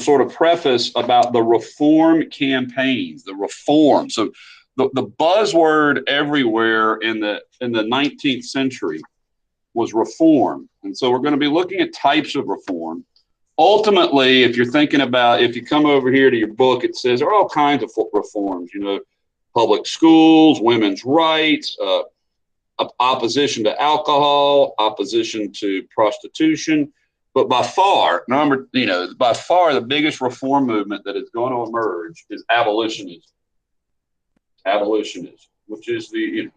sort of preface about the reform campaigns, the reform. So the buzzword everywhere in the 19th century was reform. And so we're going to be looking at types of reform. Ultimately, if you're thinking about, if you come over here to your book, it says there are all kinds of reforms, you know, public schools, women's rights, opposition to alcohol, opposition to prostitution. But by far, by far the biggest reform movement that is going to emerge is abolitionism. Abolitionism, which is the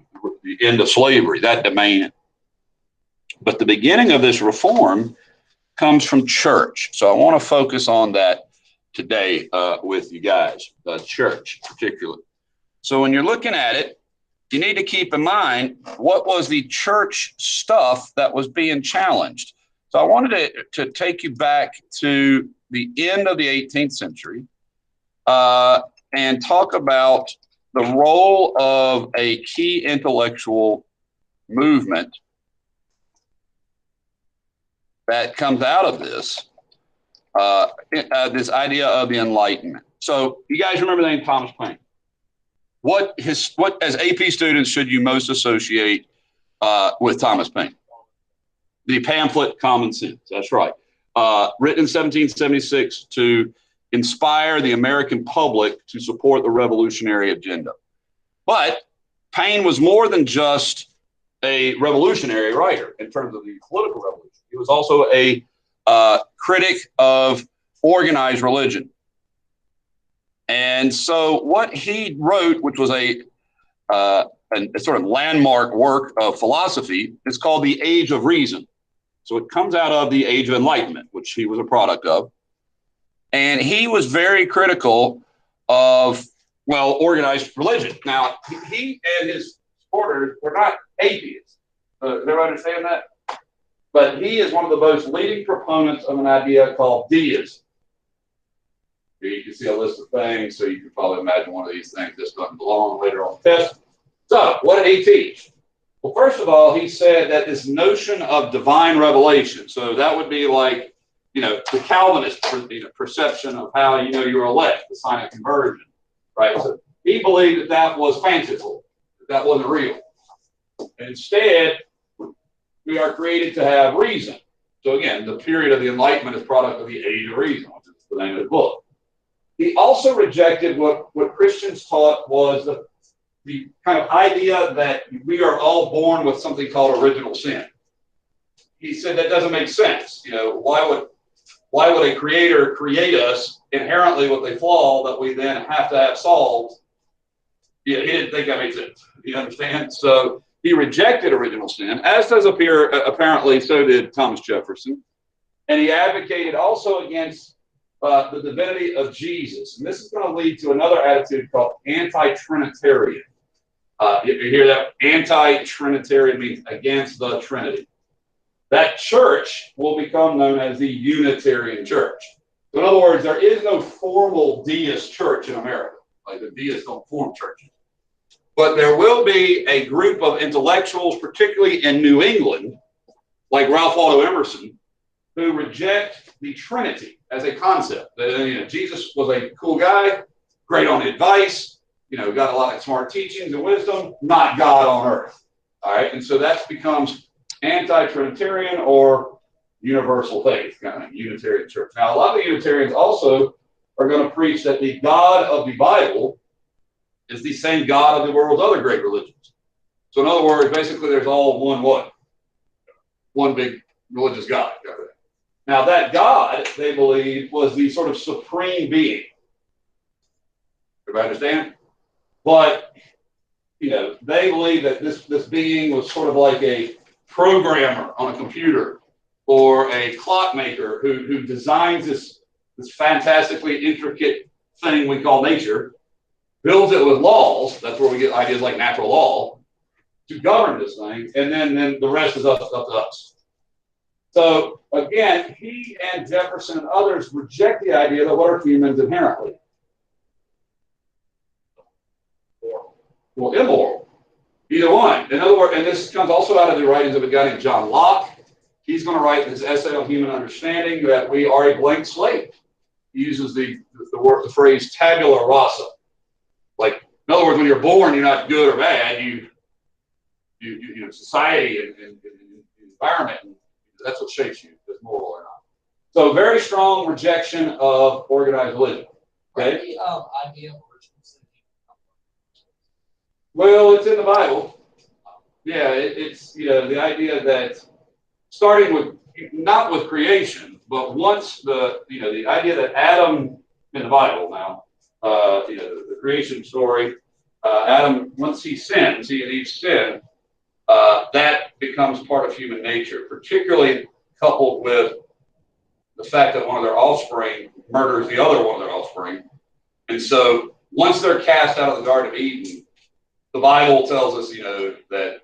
end of slavery, that demand. But the beginning of this reform comes from church. So I want to focus on that today with you guys, church particularly. So when you're looking at it, you need to keep in mind what was the church stuff that was being challenged. So I wanted to take you back to the end of the 18th century and talk about the role of a key intellectual movement that comes out of this, this idea of the Enlightenment. So you guys remember the name Thomas Paine? What as AP students should you most associate with Thomas Paine? The pamphlet Common Sense. That's right. Written in 1776 to inspire the American public to support the revolutionary agenda. But Paine was more than just a revolutionary writer in terms of the political revolution. He was also a critic of organized religion. And so what he wrote, which was a sort of landmark work of philosophy, is called The Age of Reason. So it comes out of the Age of Enlightenment, which he was a product of. And he was very critical of, well, organized religion. Now, he and his supporters were not atheists. Does everyone understand that? But he is one of the most leading proponents of an idea called deism. You can see a list of things, so you can probably imagine one of these things. This doesn't belong later on the test. So, what did he teach? Well, first of all, he said that this notion of divine revelation, so that would be like, the Calvinist perception of how you're elect, the sign of conversion, right? So he believed that that was fanciful, that wasn't real. Instead, we are created to have reason. So again, the period of the Enlightenment is product of the Age of Reason, which is the name of the book. He also rejected what Christians taught was the kind of idea that we are all born with something called original sin. He said that doesn't make sense. Why would a creator create us inherently with a flaw that we then have to have solved? Yeah, he didn't think that made sense. You understand? So he rejected original sin, as does apparently so did Thomas Jefferson. And he advocated also against the divinity of Jesus. And this is going to lead to another attitude called anti-Trinitarian. You hear that? Anti-Trinitarian means against the Trinity. That church will become known as the Unitarian Church. So in other words, there is no formal deist church in America. Like the deists don't form churches. But there will be a group of intellectuals, particularly in New England, like Ralph Waldo Emerson, who reject the Trinity as a concept. Jesus was a cool guy, great on advice, got a lot of smart teachings and wisdom, not God on earth. All right, and so that becomes anti-Trinitarian or universal faith, kind of Unitarian church. Now, a lot of the Unitarians also are going to preach that the God of the Bible is the same God of the world's other great religions. So in other words, basically there's all one big religious God. Now that God, they believe, was the sort of supreme being. Everybody understand? But, they believe that this being was sort of like a programmer on a computer or a clockmaker who designs this fantastically intricate thing we call nature, builds it with laws, that's where we get ideas like natural law, to govern this thing, and then the rest is up to us. So again, he and Jefferson and others reject the idea that what are humans inherently? Well, immoral. Either one. In other words, and this comes also out of the writings of a guy named John Locke. He's going to write this essay on human understanding that we are a blank slate. uses the phrase tabula rasa. Like, in other words, when you're born, you're not good or bad. You know, society and environment, and that's what shapes you, as moral or not. So, very strong rejection of organized religion. Okay. The idea of original sin. Well, it's in the Bible. Yeah, it's, you know, the idea that starting with, not with creation, but once the idea that Adam in the Bible now, the creation story, Adam, once he sins, he and Eve sin, that becomes part of human nature, particularly coupled with the fact that one of their offspring murders the other one of their offspring. And so once they're cast out of the Garden of Eden, the Bible tells us, that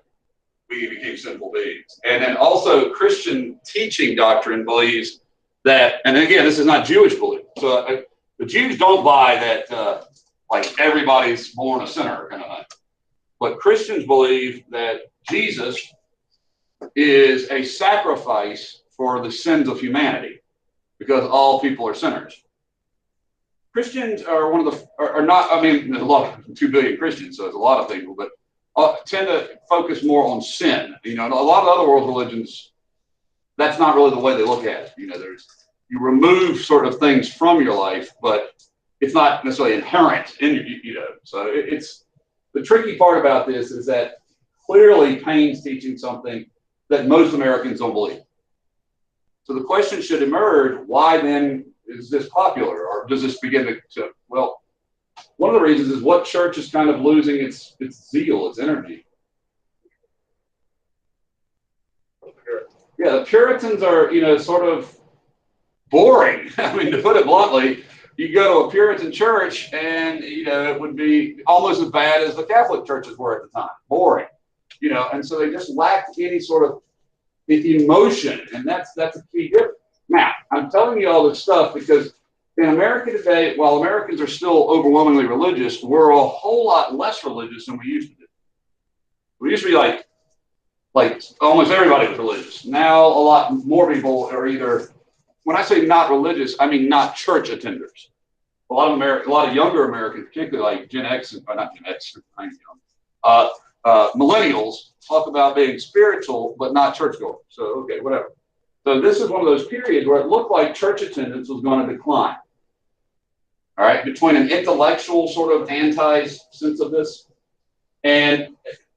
we became sinful beings. And then also Christian teaching doctrine believes that, and again, this is not Jewish belief. So the Jews don't buy that like everybody's born a sinner kind of thing. But Christians believe that Jesus is a sacrifice for the sins of humanity because all people are sinners. Christians are are not, I mean, there's a lot of 2 billion Christians, so there's a lot of people, but tend to focus more on sin. A lot of other world religions, that's not really the way they look at it. You remove sort of things from your life, but it's not necessarily inherent in you. So it's the tricky part about this is that clearly Paine's teaching something that most Americans don't believe. So the question should emerge, why then is this popular, or does this begin to well, one of the reasons is what church is kind of losing its zeal, its energy. Yeah, the Puritans are, sort of boring. I mean, to put it bluntly, you go to a Puritan church and, it would be almost as bad as the Catholic churches were at the time. Boring. And so they just lacked any sort of emotion, and that's a key difference. Now, I'm telling you all this stuff because in America today, while Americans are still overwhelmingly religious, we're a whole lot less religious than we used to be. We used to be like almost everybody was religious. Now a lot more people are either, when I say not religious, I mean not church attenders. A lot of younger Americans, particularly like Gen X, not Gen X, millennials, talk about being spiritual but not churchgoers. So okay, whatever. So this is one of those periods where it looked like church attendance was going to decline. All right, between an intellectual sort of anti-sense of this, and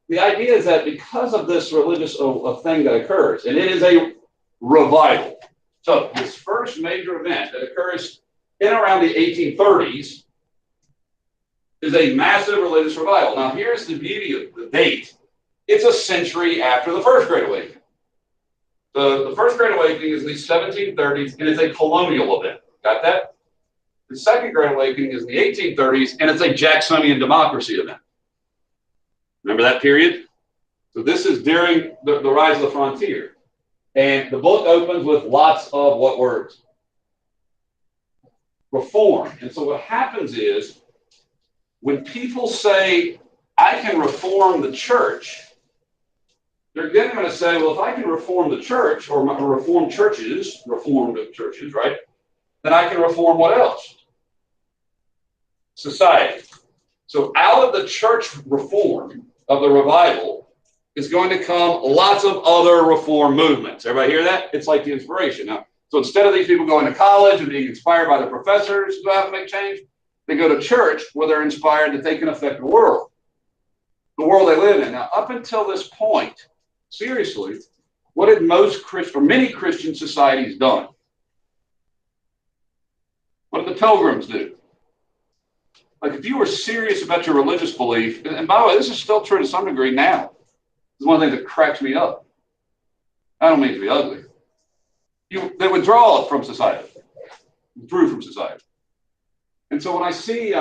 the idea is that because of this religious thing that occurs, and it is a revival. So this first major event that occurs in around the 1830s is a massive religious revival. Now here's the beauty of the date. It's a century after the First Great Awakening. The First Great Awakening is in the 1730s, and it's a colonial event. Got that? The Second Great Awakening is in the 1830s, and it's a Jacksonian democracy event. Remember that period? So this is during the rise of the frontier. And the book opens with lots of what words? Reform. And so what happens is, when people say, I can reform the church, they're then going to say, well, if I can reform the church, or reformed churches, right? Then I can reform what else? Society. So out of the church reform of the revival is going to come lots of other reform movements. Everybody hear that? It's like the inspiration. Now, so instead of these people going to college and being inspired by their professors to have to make change, they go to church where they're inspired that they can affect the world they live in. Now, up until this point, seriously, what had many Christian societies done? What did the Pilgrims do? Like, if you were serious about your religious belief, and by the way, this is still true to some degree now. This is one of the things that cracks me up. I don't mean to be ugly. They withdraw from society. Withdrew from society. And so when I see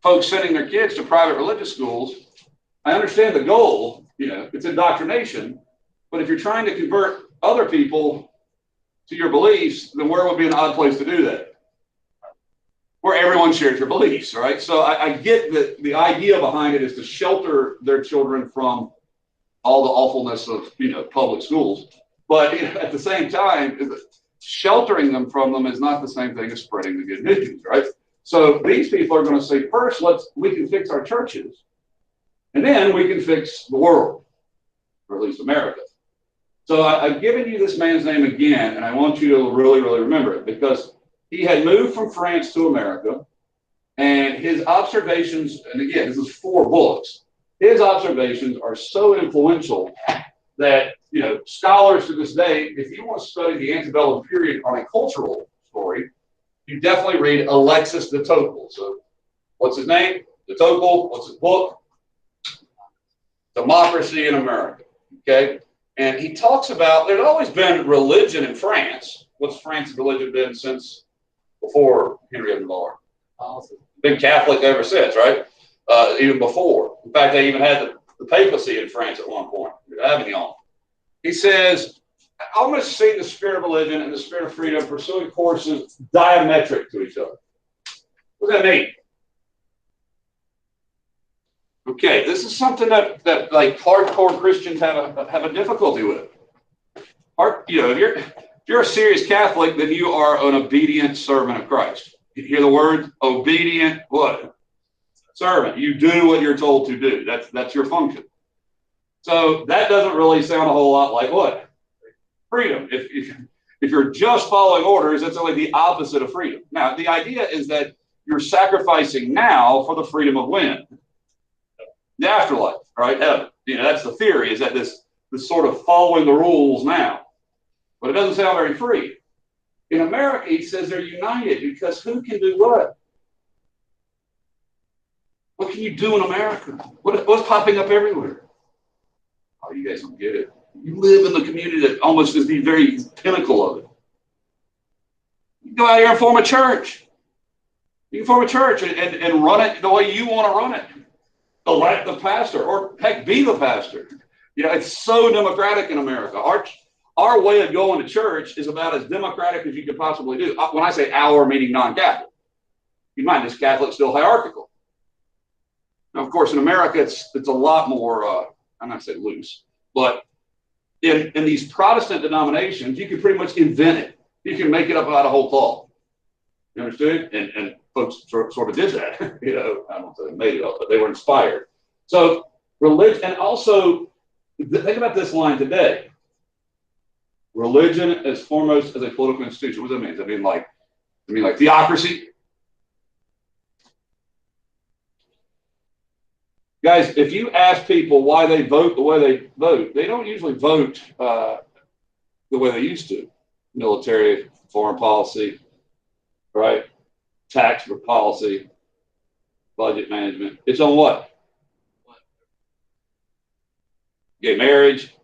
folks sending their kids to private religious schools, I understand the goal, it's indoctrination, but if you're trying to convert other people to your beliefs, then where would be an odd place to do that? Where everyone shares your beliefs, right? So I get that the idea behind it is to shelter their children from all the awfulness of, public schools. But at the same time, sheltering them from them is not the same thing as spreading the good news, right? So these people are going to say, first, we can fix our churches, and then we can fix the world, or at least America. So I've given you this man's name again, and I want you to really, really remember it, because he had moved from France to America, and his observations, and again, this is 4 books, his observations are so influential that, scholars to this day, if you want to study the antebellum period on a cultural story, you definitely read Alexis de Tocqueville. So what's his name? De Tocqueville. What's his book? Democracy in America. Okay? And he talks about, there's always been religion in France. What's France's religion been since before Henry of Navarre? Been Catholic ever since, right? Even before. In fact, they even had the papacy in France at one point. Avignon. He says, I almost see the spirit of religion and the spirit of freedom pursuing courses diametric to each other. What does that mean? Okay, this is something that like hardcore Christians have a difficulty with. If you're a serious Catholic, then you are an obedient servant of Christ. You hear the word obedient what? Servant. You do what you're told to do. That's your function. So that doesn't really sound a whole lot like what? Freedom. If you're just following orders, that's only the opposite of freedom. Now, the idea is that you're sacrificing now for the freedom of when? The afterlife, right? Heaven. That's the theory, is that this sort of following the rules now. But it doesn't sound very free. In America, he says they're united because who can do what? What can you do in America? What's popping up everywhere? Oh, you guys don't get it. You live in the community that almost is the very pinnacle of it. You can go out here and form a church. You can form a church and run it the way you want to run it. Elect the pastor, or heck, be the pastor. It's so democratic in America. Our way of going to church is about as democratic as you could possibly do. When I say our, meaning non-Catholic. You mind, this Catholic still hierarchical. Now, of course, in America, it's a lot more, I'm not saying loose, but in these Protestant denominations, you can pretty much invent it. You can make it up out of whole cloth. You understood? And folks sort of did that. I don't say they made it up, but they were inspired. So religion, and also think about this line today. Religion as foremost as a political institution. What does that mean? Does that mean like theocracy? Guys, if you ask people why they vote the way they vote, they don't usually vote the way they used to. Military, foreign policy, right? Tax policy, budget management. It's on what? Gay marriage,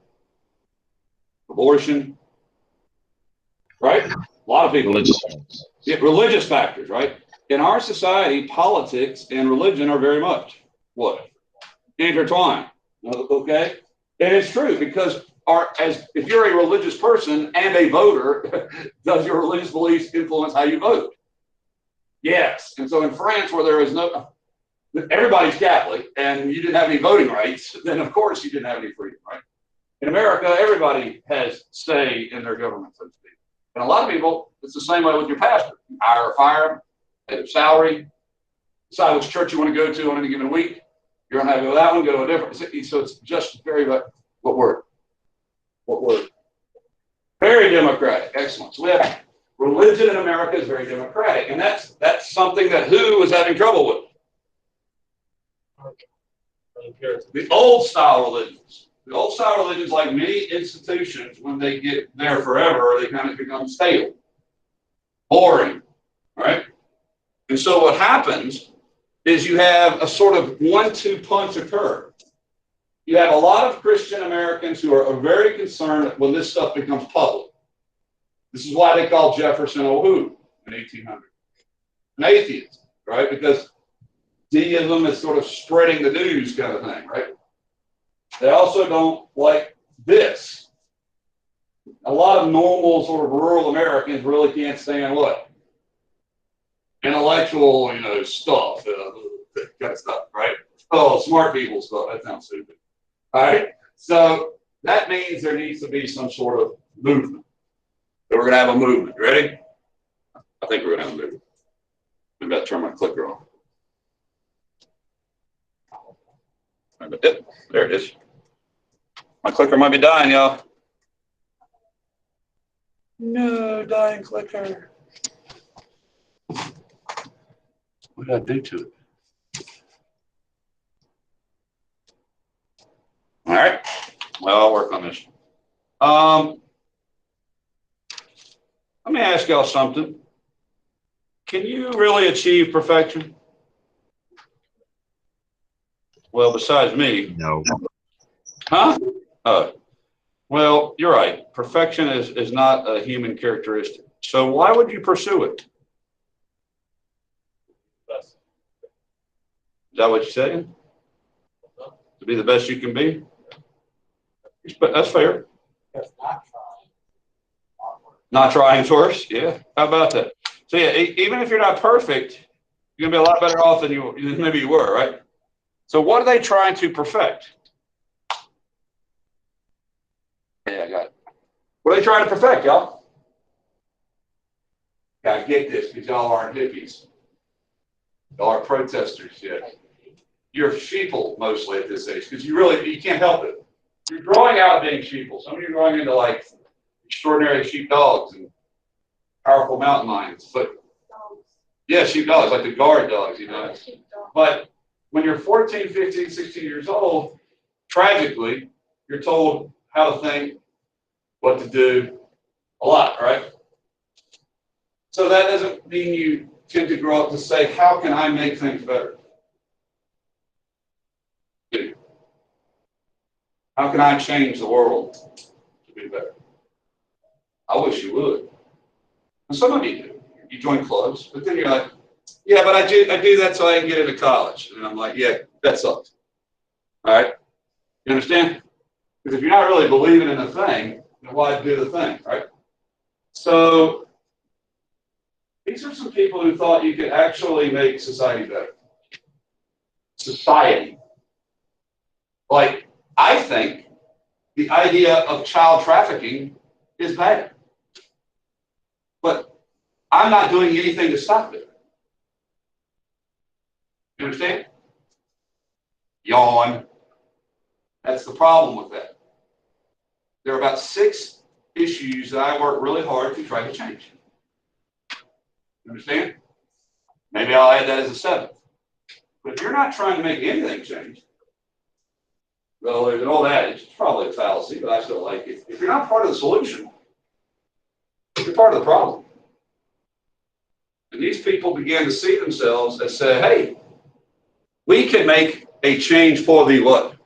abortion, right? A lot of people. Religious factors, right? In our society, politics and religion are very much what? Intertwined. Okay? And it's true, because if you're a religious person and a voter, does your religious beliefs influence how you vote? Yes. And so in France, where there is everybody's Catholic and you didn't have any voting rights, then of course you didn't have any freedom, right? In America, everybody has say in their government, so to speak. And a lot of people, it's the same way with your pastor. You hire or fire them, pay their salary, decide which church you want to go to on any given week. You're going to have to go to that one, go to a different. So it's just very, what word? Very democratic. Excellent. So we have religion in America is very democratic. And that's something that who was having trouble with? The old style religions. The old style religions, like many institutions, when they get there forever, they kind of become stale, boring, right? And so what happens is you have a sort of 1-2 punch occur. You have a lot of Christian Americans who are very concerned when this stuff becomes public. This is why they call Jefferson a who in 1800? An atheist, right? Because deism is sort of spreading the news kind of thing, right? They also don't like this. A lot of normal sort of rural Americans really can't stand what? Intellectual, stuff, that kind of stuff, right? Oh, smart people stuff. That sounds stupid. All right? So that means there needs to be some sort of movement. we're going to have a movement. You ready? I think we're going to have a movement. I'm about to turn my clicker on. Yep, there it is. My clicker might be dying, y'all. No, dying clicker. What did I do to it? All right. Well, I'll work on this. Let me ask y'all something. Can you really achieve perfection? Well, besides me. No. Huh? Well, you're right. Perfection is not a human characteristic. So why would you pursue it? Is that what you're saying? To be the best you can be? That's fair. Not trying is worse. Yeah. How about that? So yeah, even if you're not perfect, you're gonna be a lot better off than maybe you were, right? So what are they trying to perfect? Yeah, I got it. What are they trying to perfect, y'all? Gotta get this, because y'all aren't hippies. Y'all are protesters yet. You're sheeple mostly at this age, because you can't help it. You're growing out of being sheeple. Some of you are growing into like extraordinary sheepdogs and powerful mountain lions. But yeah, sheepdogs, like the guard dogs, you know. But when you're 14, 15, 16 years old, tragically, you're told how to think, what to do, a lot, right? So that doesn't mean you tend to grow up to say, how can I make things better? How can I change the world to be better? I wish you would. And some of you do. You join clubs, but then you're like, yeah, but I do that so I can get into college. And I'm like, yeah, that sucks. All right? You understand? Because if you're not really believing in the thing, then why do the thing, right? So these are some people who thought you could actually make society better. Society. Like, I think the idea of child trafficking is bad. But I'm not doing anything to stop it. You understand? Yawn. That's the problem with that. There are about 6 issues that I work really hard to try to change. You understand? Maybe I'll add that as a 7th. But if you're not trying to make anything change, well, there's an old adage, it's probably a fallacy, but I still like it. If you're not part of the solution, you're part of the problem. And these people began to see themselves as say, hey, we can make a change for the what?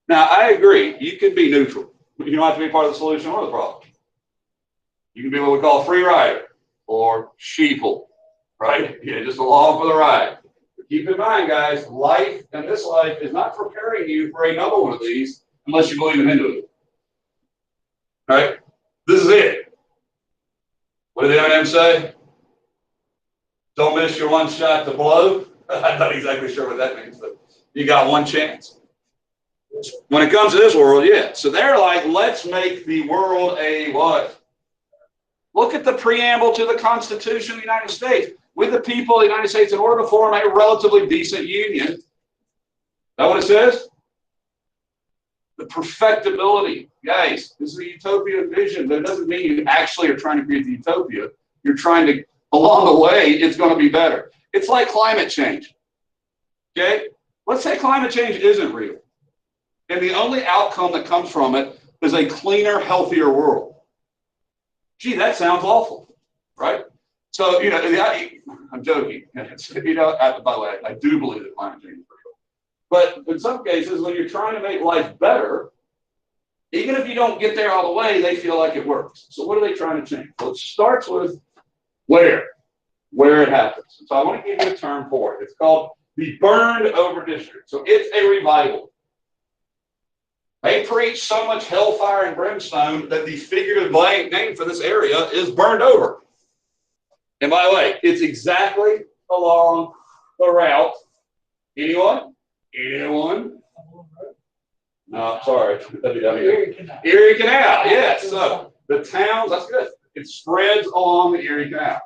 Now, I agree. You can be neutral. You don't have to be part of the solution or the problem. You can be what we call a free rider or sheeple, right? Yeah, just along for the ride. But keep in mind, guys, life and this life is not preparing you for another one of these unless you believe in Hinduism. All right? This is it. What did the M&M say? Don't miss your one shot to blow. I'm not exactly sure what that means, but you got one chance. When it comes to this world, yeah. So they're like, let's make the world a what? Look at the preamble to the Constitution of the United States. With the people of the United States, in order to form a relatively decent union. Is that what it says? The perfectibility. Guys, this is a utopian vision, but it doesn't mean you actually are trying to create the utopia. You're trying to, along the way, it's going to be better. It's like climate change. Okay? Let's say climate change isn't real. And the only outcome that comes from it is a cleaner, healthier world. Gee, that sounds awful, right? So, you know, I'm joking. You know, by the way, I do believe that climate change is real. But in some cases, when you're trying to make life better, even if you don't get there all the way, they feel like it works. So what are they trying to change? Well, it starts with where it happens. So I want to give you a term for it. It's called the burned over district. So it's a revival. They preach so much hellfire and brimstone that the figurative name for this area is burned over. And by the way, it's exactly along the route. Anyone? Anyone? No, sorry. Erie Canal. Yes. So the towns, that's good. it spreads along the Erie Canal.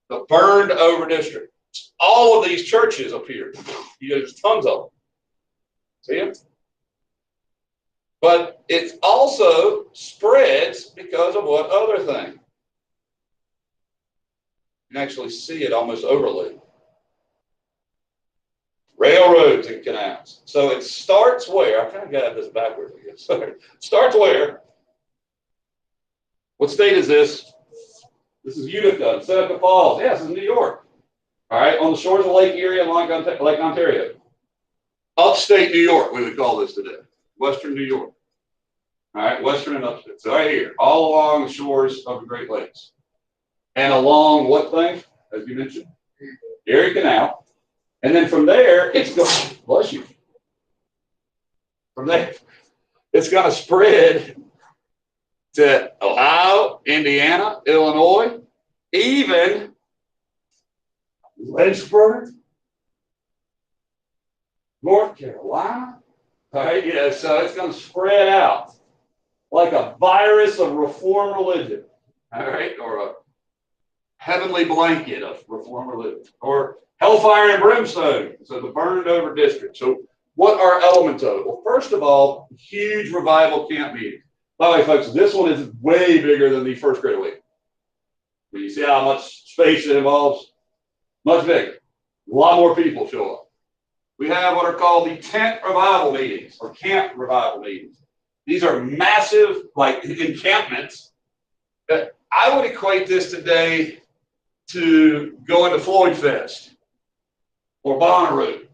The burned over district. All of these churches appear. There's tons of them. See them? But it also spreads because of what other thing? You can actually see it almost overlaid. Railroads and canals. So it starts where? I kind of got this backwards, I guess. Sorry. Starts where? What state is this? This is Utica, Seneca Falls. Yes, this is New York. All right, on the shores of Lake Erie and Lake Ontario. Upstate New York, we would call this today. Western New York. All right, western and upstate. So right here, all along the shores of the Great Lakes. And along what thing, as you mentioned? Erie Canal. And then from there, it's going, bless you. From there, it's going to spread to Ohio, Indiana, Illinois, even Lynchburg, North Carolina. All right, so it's going to spread out like a virus of reform religion, all right, or a heavenly blanket of reform religion, or hellfire and brimstone, so the burned over district. So what are elements of it? Well, first of all, huge revival camp meetings. By the way, folks, this one is way bigger than the first Great Awakening. You see how much space it involves? Much bigger. A lot more people show up. We have what are called the tent revival meetings or camp revival meetings. These are massive, like encampments. I would equate this today to going to Floyd Fest or Bonnaroo,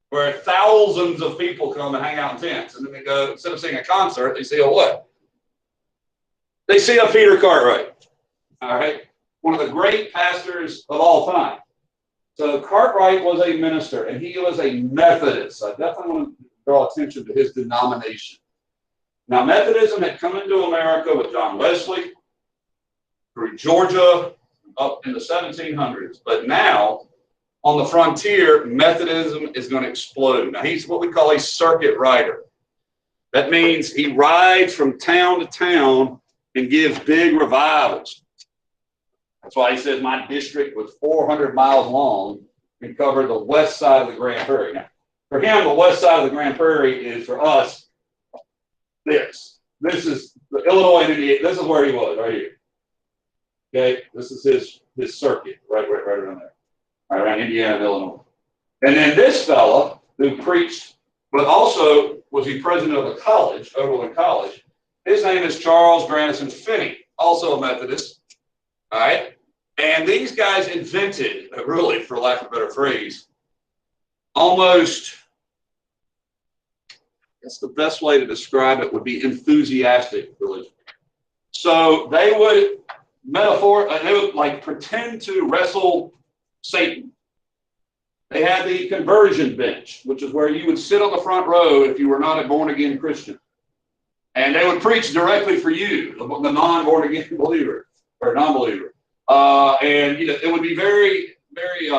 where thousands of people come and hang out in tents, and then they go, instead of seeing a concert, they see a what? They see a Peter Cartwright, all right? One of the great pastors of all time. So Cartwright was a minister, and he was a Methodist. I definitely want to draw attention to his denomination. Now, Methodism had come into America with John Wesley through Georgia up in the 1700s, but now, on the frontier, Methodism is going to explode. Now, he's what we call a circuit rider. That means he rides from town to town and gives big revivals. That's why he says my district was 400 miles long and covered the west side of the Grand Prairie. Now, for him, the west side of the Grand Prairie is, for us, this. This is the Illinois and Indiana. This is where he was, right here. Okay, this is his circuit, right around there. Around Indiana and Illinois. And then this fella who preached, but also was he president of a college, Oberlin College. His name is Charles Grandison Finney, also a Methodist. All right. And these guys invented, really, for lack of a better phrase, almost, that's the best way to describe it, would be enthusiastic religion. So they would they would like pretend to wrestle Satan. They had the conversion bench, which is where you would sit on the front row if you were not a born-again Christian. And they would preach directly for you, the non-born-again believer or non-believer. And it would be very, very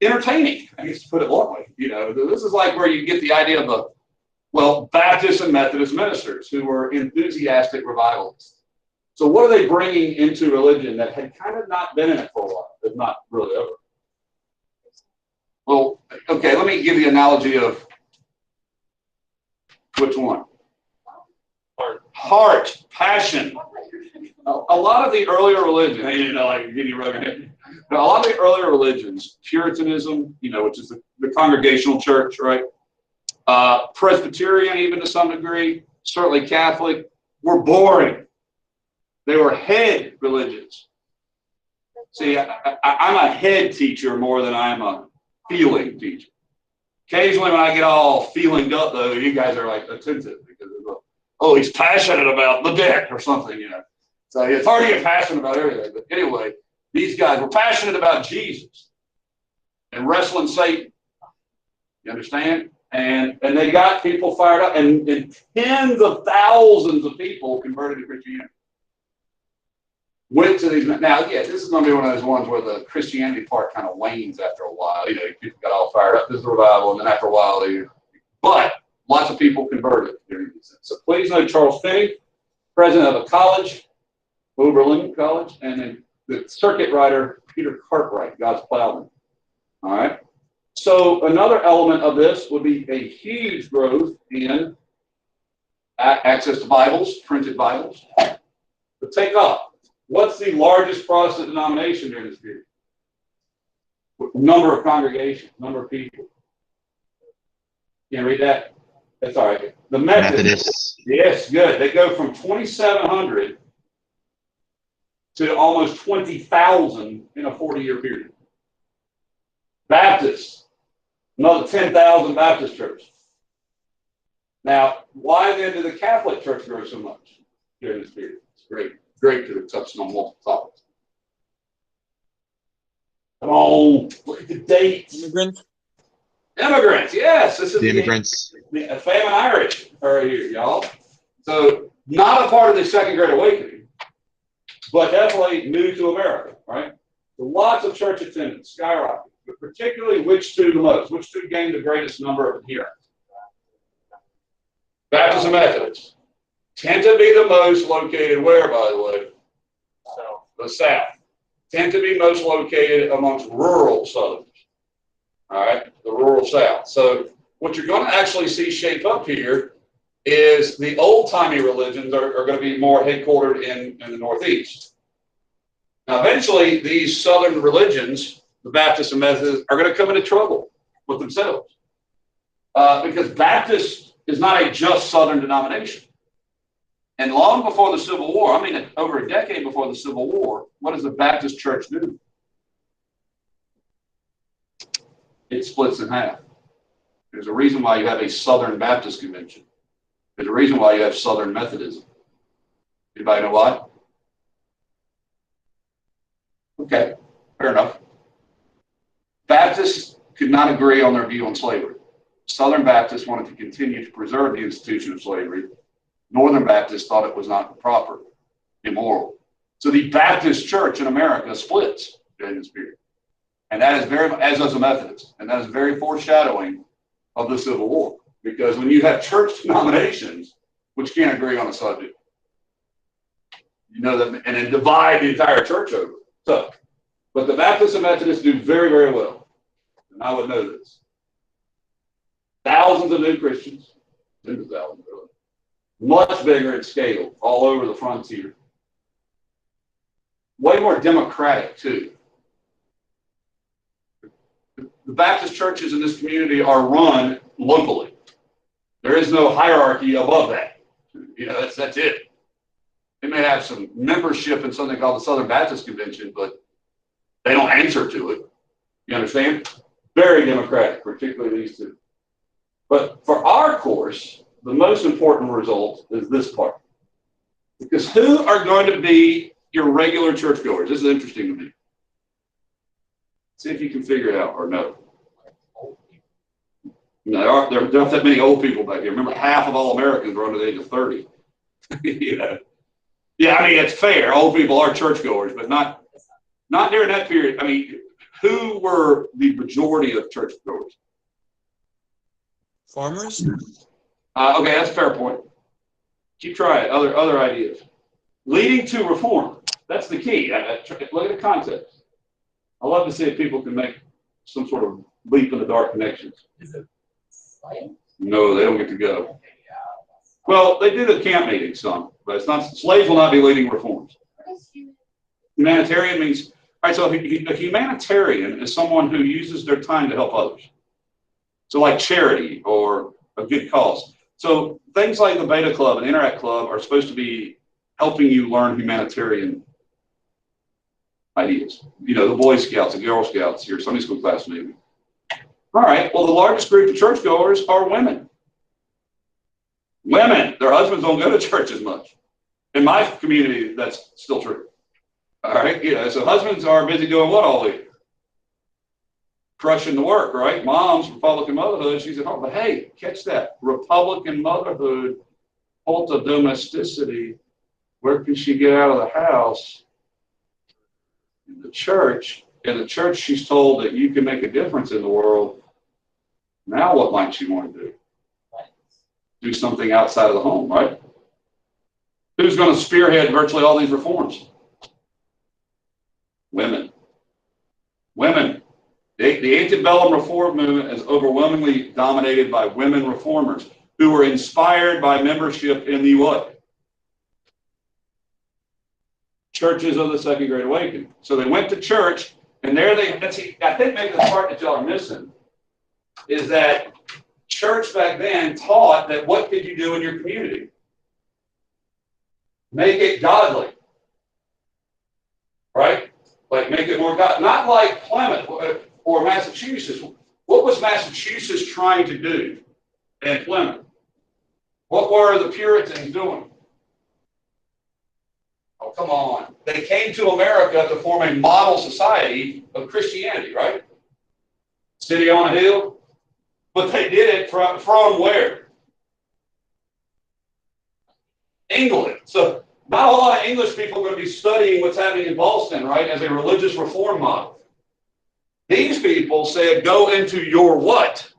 entertaining, I guess to put it bluntly. This is like where you get the idea of Baptist and Methodist ministers who were enthusiastic revivalists. So what are they bringing into religion that had kind of not been in it for a while, if not really ever? Well, okay, let me give the analogy of which one? Heart, passion. A lot of the earlier religions, like Guinea Rogan, a lot of the earlier religions, Puritanism, which is the congregational church, right? Presbyterian, even to some degree, certainly Catholic, were boring. They were head religions. See, I'm a head teacher more than I'm a feeling teacher. Occasionally when I get all feelinged up, though, you guys are like attentive because he's passionate about the deck or something, So it's hard to get passionate about everything. But anyway, these guys were passionate about Jesus and wrestling Satan. You understand? And they got people fired up, and tens of thousands of people converted to Christianity. Went to these. Now, this is going to be one of those ones where the Christianity part kind of wanes after a while. People got all fired up. This is the revival, and then after a while, but lots of people converted during these things. So please know Charles Finney, president of a college. Oberlin College, and then the circuit rider, Peter Cartwright, God's plowman. All right. So another element of this would be a huge growth in access to Bibles, printed Bibles. But take up, what's the largest Protestant denomination during this period? Number of congregations, number of people. Can't read that? That's all right. The Methodists. Yes, good. They go from 2,700 to almost 20,000 in a 40-year period. Baptists, another 10,000 Baptist churches. Now, why then did the Catholic Church grow so much during this period? It's great to touch on multiple topics. Come on, look at the dates. Immigrants, yes. This is the immigrants. The famine Irish are here, y'all. So, not a part of the Second Great Awakening, but definitely new to America, right? So lots of church attendance, skyrocketing, but particularly which two the most? Which two gained the greatest number of adherents? Baptists and Methodists tend to be the most located where, by the way? South. The South. Tend to be most located amongst rural Southerners. All right, the rural South. So what you're going to actually see shape up here is the old-timey religions are going to be more headquartered in the Northeast. Now, eventually, these Southern religions, the Baptists and Methodists, are going to come into trouble with themselves because Baptist is not a just Southern denomination. And long before the Civil War, I mean, over a decade before the Civil War, what does the Baptist church do? It splits in half. There's a reason why you have a Southern Baptist convention. There's a reason why you have Southern Methodism. Anybody know why? Okay, fair enough. Baptists could not agree on their view on slavery. Southern Baptists wanted to continue to preserve the institution of slavery. Northern Baptists thought it was not proper, immoral. So the Baptist church in America splits during this period. And that is very, as does the Methodists, and that is very foreshadowing of the Civil War. Because when you have church denominations which can't agree on a subject, you know that, and then divide the entire church over. So, but the Baptists and Methodists do very, very well. And I would know this. Thousands of new Christians, tens of thousands, really. Much bigger in scale, all over the frontier. Way more democratic, too. The Baptist churches in this community are run locally. There is no hierarchy above that. You know, that's it. They may have some membership in something called the Southern Baptist Convention, but they don't answer to it. You understand? Very democratic, particularly these two. But for our course, the most important result is this part. Because who are going to be your regular churchgoers? This is interesting to me. See if you can figure it out or no. No, there aren't that many old people back here. Remember, half of all Americans are under the age of 30. You know? Yeah, I mean, it's fair. Old people are churchgoers, but not during that period. I mean, who were the majority of churchgoers? Farmers? Okay, that's a fair point. Keep trying. Other ideas. Leading to reform. That's the key. Look at the context. I love to see if people can make some sort of leap in the dark connections. Is it slave? No, they don't get to go. Well, they do the camp meetings some, but it's not. Slaves will not be leading reforms. Humanitarian means, all right, so a humanitarian is someone who uses their time to help others. So like charity or a good cause. So things like the Beta Club and Interact Club are supposed to be helping you learn humanitarian ideas. You know, the Boy Scouts, the Girl Scouts, your Sunday school class maybe. All right, well, the largest group of churchgoers are women. Women, their husbands don't go to church as much. In my community, that's still true. All right, you know, so husbands are busy doing what all week? Crushing the work, right? Mom's Republican motherhood, she's at home. But hey, catch that. Republican motherhood, cult of domesticity. Where can she get out of the house? In the church. In the church, she's told that you can make a difference in the world. Now what might she want to do? Do something outside of the home, right? Who's going to spearhead virtually all these reforms? Women. Women. The antebellum reform movement is overwhelmingly dominated by women reformers who were inspired by membership in the what? Churches of the Second Great Awakening. So they went to church, and there they, I think maybe the part that y'all are missing is that church back then taught that what could you do in your community? Make it godly. Right? Like make it more godly. Not like Plymouth or Massachusetts. What was Massachusetts trying to do in Plymouth? What were the Puritans doing? Oh, come on. They came to America to form a model society of Christianity, right? City on a hill. But they did it from where? England. So not a lot of English people are going to be studying what's happening in Boston, right, as a religious reform model. These people said, go into your what?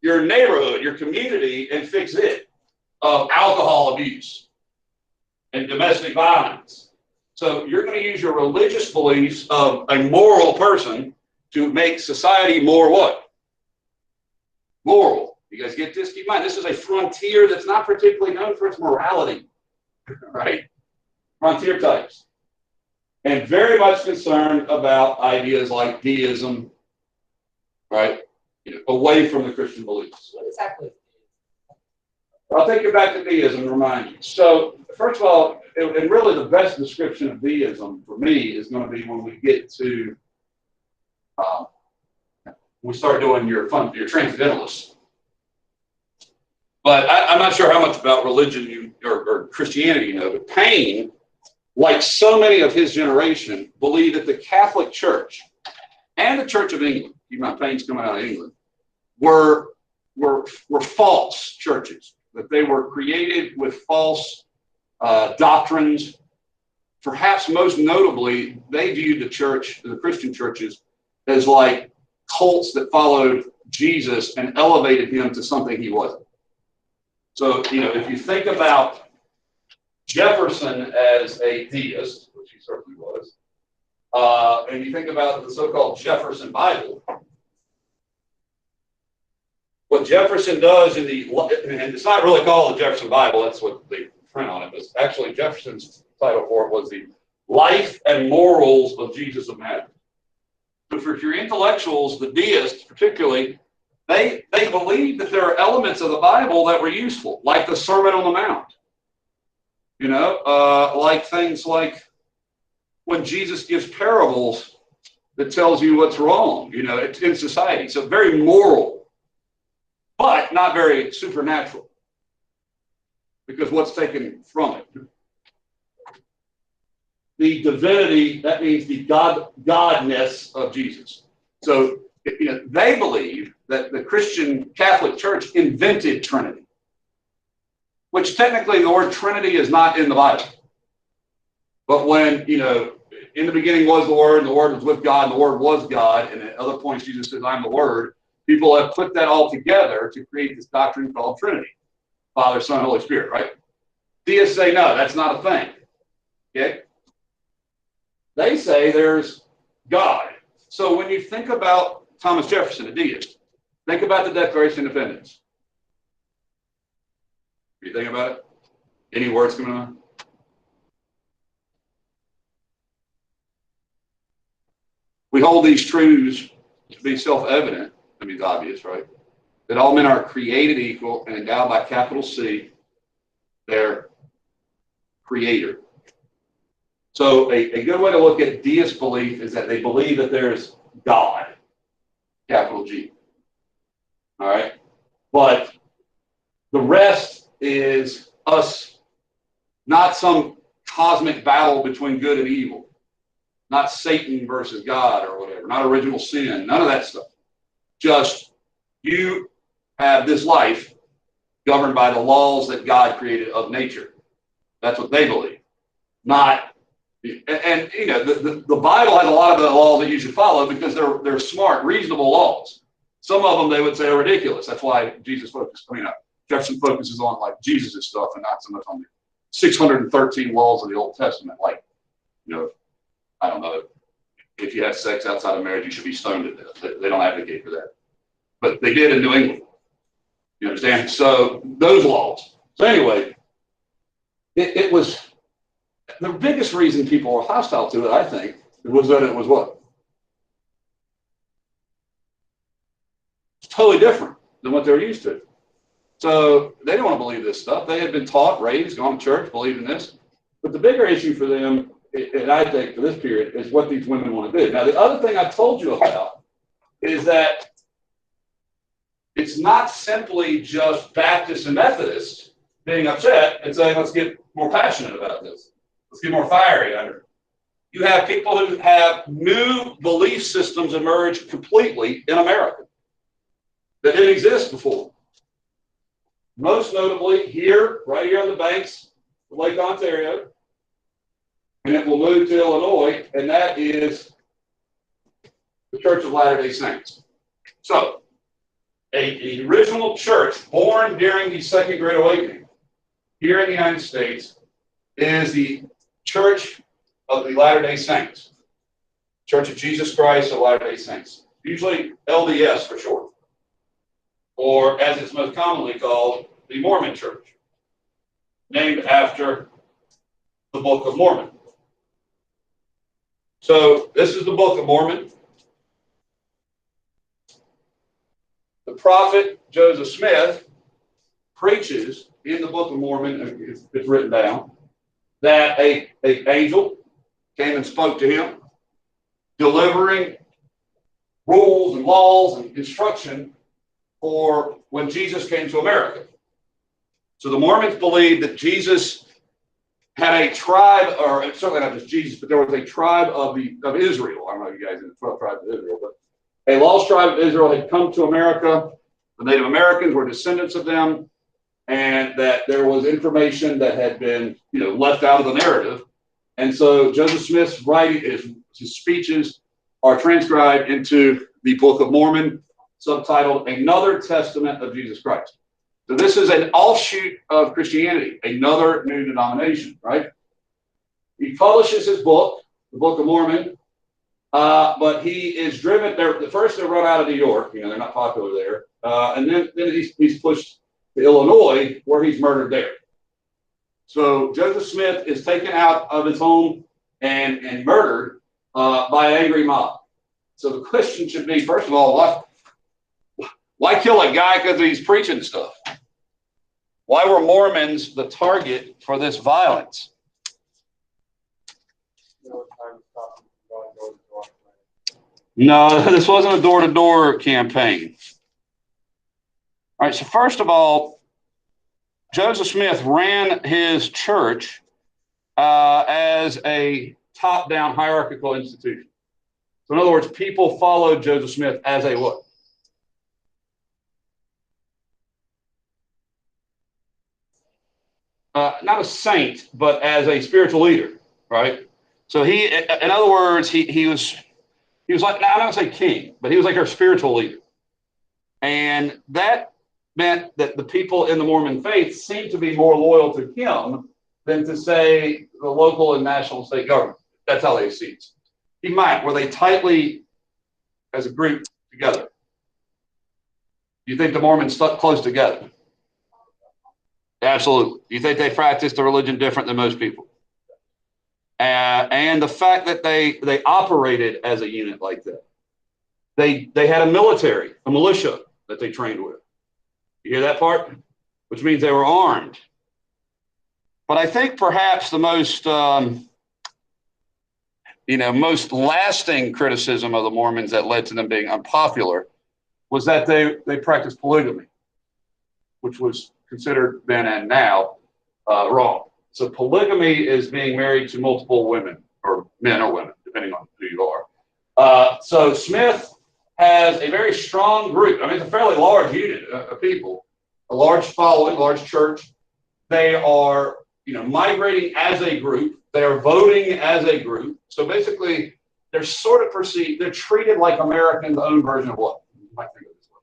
Your neighborhood, your community, and fix it of alcohol abuse and domestic violence. So you're going to use your religious beliefs of a moral person to make society more what? Moral. You guys get this? Keep in mind, this is a frontier that's not particularly known for its morality, right? Frontier types. And very much concerned about ideas like deism, right? Away from the Christian beliefs. What exactly? I'll take you back to deism and remind you. So, first of all, and really the best description of deism for me is going to be when we get to, we start doing your transcendentalists. But I'm not sure how much about religion or Christianity you know, but Paine, like so many of his generation, believed that the Catholic Church and the Church of England, keep in mind Paine's coming out of England, were false churches, that they were created with false doctrines. Perhaps most notably, they viewed the Christian churches, as like cults that followed Jesus and elevated him to something he wasn't. So, if you think about Jefferson as a deist, which he certainly was, and you think about the so-called Jefferson Bible, what Jefferson does and it's not really called the Jefferson Bible, that's what they print on it, but actually Jefferson's title for it was the Life and Morals of Jesus of Nazareth. So for your intellectuals, the deists particularly, they believe that there are elements of the Bible that were useful, like the Sermon on the Mount. Like things like when Jesus gives parables that tells you what's wrong, it's in society. So very moral, but not very supernatural, because what's taken from it? The divinity, that means the godness of Jesus. So, they believe that the Christian Catholic Church invented Trinity, which technically the word Trinity is not in the Bible. But when, in the beginning was the Word, and the Word was with God, and the Word was God, and at other points Jesus says, I'm the Word, people have put that all together to create this doctrine called Trinity. Father, Son, Holy Spirit, right? Deists say, no, that's not a thing. Okay? They say there's God. So when you think about Thomas Jefferson, a deist, think about the Declaration of Independence. You think about it? Any words coming on? We hold these truths to be self-evident. I mean, it's obvious, right? That all men are created equal and endowed by capital C, their creator. So a good way to look at deist belief is that they believe that there's God, capital G. All right? But the rest is us, not some cosmic battle between good and evil, not Satan versus God or whatever, not original sin, none of that stuff. Just you have this life governed by the laws that God created of nature. That's what they believe. Not, and the Bible has a lot of the laws that you should follow because they're smart, reasonable laws. Some of them they would say are ridiculous. That's why Jesus focused, Jefferson focuses on like Jesus' stuff and not so much on the 613 laws of the Old Testament. Like, I don't know, if you have sex outside of marriage, you should be stoned to death. They don't advocate for that. But they did in New England. You understand? So those laws. So anyway, it was the biggest reason people were hostile to it, I think, was that it was what? It's totally different than what they're used to. So they didn't want to believe this stuff. They had been taught, raised, gone to church, believed in this. But the bigger issue for them, and I think for this period, is what these women want to do. Now, the other thing I told you about is that it's not simply just Baptists and Methodists being upset and saying, let's get more passionate about this. Let's get more fiery under it. You have people who have new belief systems emerge completely in America that didn't exist before. Most notably here, right here on the banks of Lake Ontario, and it will move to Illinois, and that is the Church of Latter-day Saints. So, an original church born during the Second Great Awakening here in the United States is the Church of the Latter-day Saints, Church of Jesus Christ of Latter-day Saints, usually LDS for short, or as it's most commonly called, the Mormon Church, named after the Book of Mormon. So this is the Book of Mormon. The prophet Joseph Smith preaches in the Book of Mormon, it's written down, that an angel came and spoke to him, delivering rules and laws and instruction for when Jesus came to America. So the Mormons believe that Jesus had a tribe, or certainly not just Jesus, but there was a tribe of Israel. I don't know if you guys in the 12 tribes of Israel, but a lost tribe of Israel had come to America. The Native Americans were descendants of them, and that there was information that had been, left out of the narrative. And so Joseph Smith's writing, his speeches are transcribed into the Book of Mormon, subtitled Another Testament of Jesus Christ. So this is an offshoot of Christianity, another new denomination, right? He publishes his book, the Book of Mormon, but he is driven there. First, they're run out of New York. They're not popular there. And then he's pushed to Illinois, where he's murdered there. So Joseph Smith is taken out of his home and murdered by an angry mob. So the question should be, first of all, why kill a guy because he's preaching stuff? Why were Mormons the target for this violence? No, this wasn't a door-to-door campaign. All right, so first of all, Joseph Smith ran his church as a top-down hierarchical institution. So in other words, people followed Joseph Smith as a what? Not a saint, but as a spiritual leader, right? So in other words, he was like, now I'm not going to say king, but he was like our spiritual leader. And that meant that the people in the Mormon faith seemed to be more loyal to him than to, say, the local and national and state government. That's how they see it. Were they tightly, as a group, together? Do you think the Mormons stuck close together? Absolutely. Do you think they practiced a religion different than most people? And the fact that they operated as a unit like that. They had a military, a militia that they trained with. You hear that part? Which means they were armed. But I think perhaps the most lasting criticism of the Mormons that led to them being unpopular was that they practiced polygamy, which was considered then and now wrong. So polygamy is being married to multiple women, or men or women, depending on who you are. So Smith has a very strong group. I mean, it's a fairly large unit of people, a large following, large church. They are, migrating as a group. They are voting as a group. So basically, they're sort of perceived, they're treated like Americans' own version of what? You might think of this way.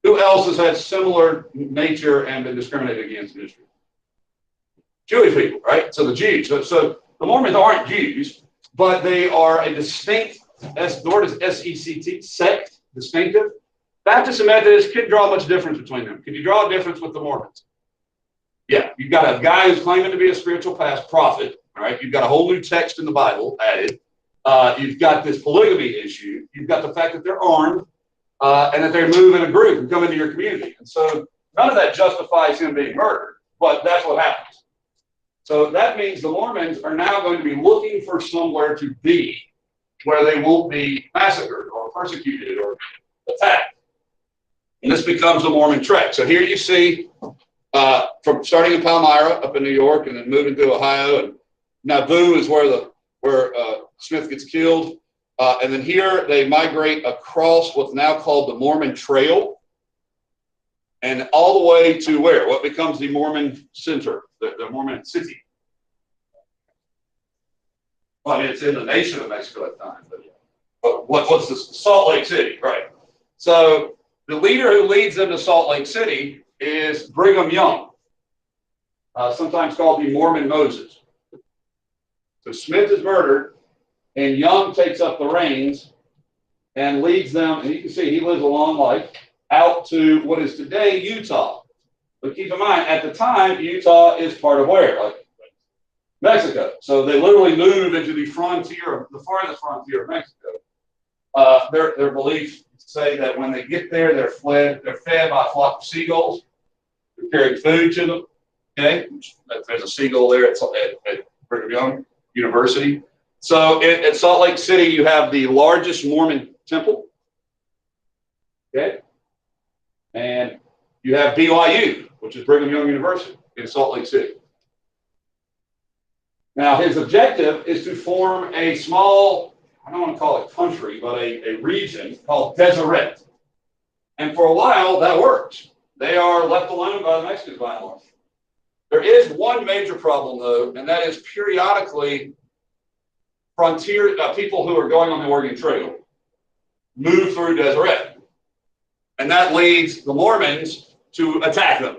Who else has had similar nature and been discriminated against in history? Jewish people, right? So the Jews. So the Mormons aren't Jews, but they are a distinct, the word is S-E-C-T, sect, distinctive. Baptists and Methodists couldn't draw much difference between them. Could you draw a difference with the Mormons? Yeah, you've got a guy who's claiming to be a spiritual past prophet, all right? You've got a whole new text in the Bible added. You've got this polygamy issue. You've got the fact that they're armed and that they move in a group and come into your community. And so none of that justifies him being murdered, but that's what happens. So that means the Mormons are now going to be looking for somewhere to be where they won't be massacred or persecuted or attacked. And this becomes the Mormon trek. So here you see from starting in Palmyra up in New York and then moving through Ohio, and Nauvoo is where Smith gets killed. And then here they migrate across what's now called the Mormon Trail and all the way to where? What becomes the Mormon Center, the Mormon City. Well, I mean, it's in the nation of Mexico at the time. But what's the Salt Lake City, right? So the leader who leads them to Salt Lake City is Brigham Young, sometimes called the Mormon Moses. So Smith is murdered, and Young takes up the reins and leads them, and you can see he lives a long life, out to what is today Utah. But keep in mind, at the time, Utah is part of where? Like Mexico. So they literally move into the frontier, the farthest frontier of Mexico. Their beliefs say that when they get there, they're fed by a flock of seagulls. They're carrying food to them. Okay, there's a seagull there at Brigham Young University. So at Salt Lake City, you have the largest Mormon temple. Okay, and you have BYU, which is Brigham Young University in Salt Lake City. Now, his objective is to form a small, I don't want to call it country, but a region called Deseret. And for a while, that works. They are left alone by the Mexicans by and large. There is one major problem, though, and that is periodically frontier people who are going on the Oregon Trail move through Deseret. And that leads the Mormons to attack them.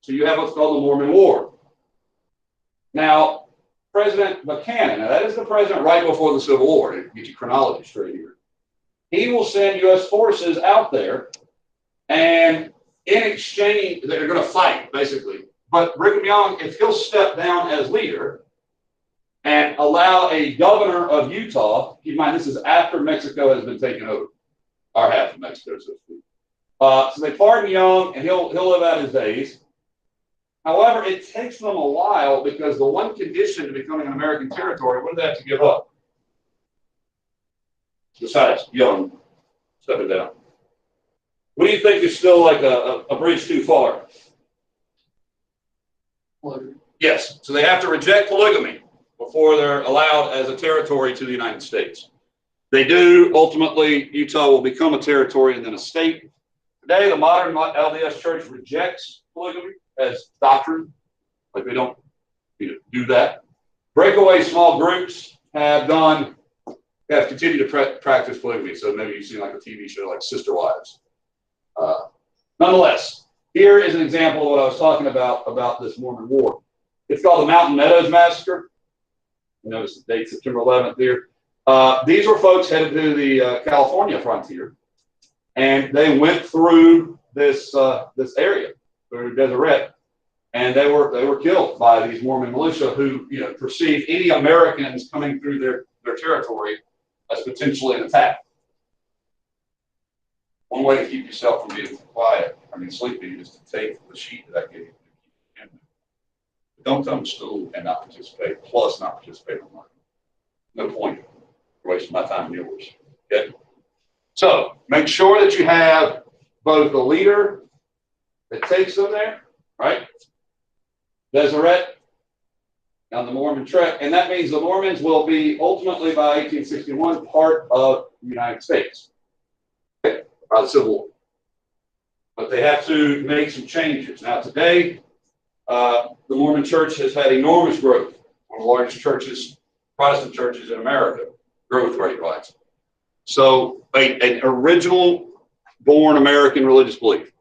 So you have what's called the Mormon War. Now, President Buchanan, now that is the president right before the Civil War, to get your chronology straight here. He will send U.S. forces out there, and in exchange, they're going to fight, basically. But Brigham Young, if he'll step down as leader and allow a governor of Utah, keep in mind this is after Mexico has been taken over, or half of Mexico, so to speak. So they pardon Young, and he'll live out his days. However, it takes them a while because the one condition to becoming an American territory, what do they have to give up? Besides Young stepping down. What do you think is still like a bridge too far? Polygamy. Yes. So they have to reject polygamy before they're allowed as a territory to the United States. They do. Ultimately, Utah will become a territory and then a state. Today, the modern LDS Church rejects polygamy as doctrine. Like they don't do that. Breakaway small groups have continued to practice polygamy. So maybe you've seen like a TV show like Sister Wives. Nonetheless, here is an example of what I was talking about this Mormon War. It's called the Mountain Meadows Massacre. You notice the date, September 11th here. These were folks headed to the California frontier, and they went through this area, through Deseret, and they were killed by these Mormon militia who perceived any Americans coming through their territory as potentially an attack. One way to keep yourself from being sleepy, is to take the sheet that I gave you. Don't come to school and not participate, plus not participate in learning. No point. You're wasting my time and yours. Okay? So make sure that you have both the leader that takes them there, right? Deseret on the Mormon trek, and that means the Mormons will be ultimately by 1861 part of the United States. Okay? By the Civil War. But they have to make some changes. Now today, the Mormon Church has had enormous growth. One of the largest churches, Protestant churches in America, growth rate-wise. So an original born American religious belief.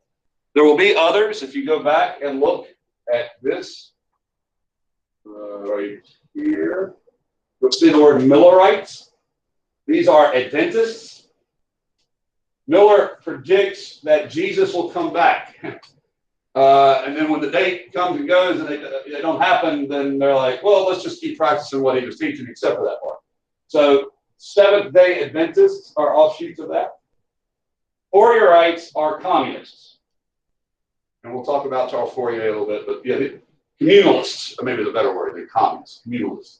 There will be others. If you go back and look at this right here, you'll see the word Millerites. These are Adventists. Miller predicts that Jesus will come back. And then when the date comes and goes and they don't happen, then they're like, well, let's just keep practicing what he was teaching, except for that part. So Seventh-day Adventists are offshoots of that. Fourierites are communists. And we'll talk about Charles Fourier a little bit, but yeah, communalists, or maybe the better word than communists, communalists.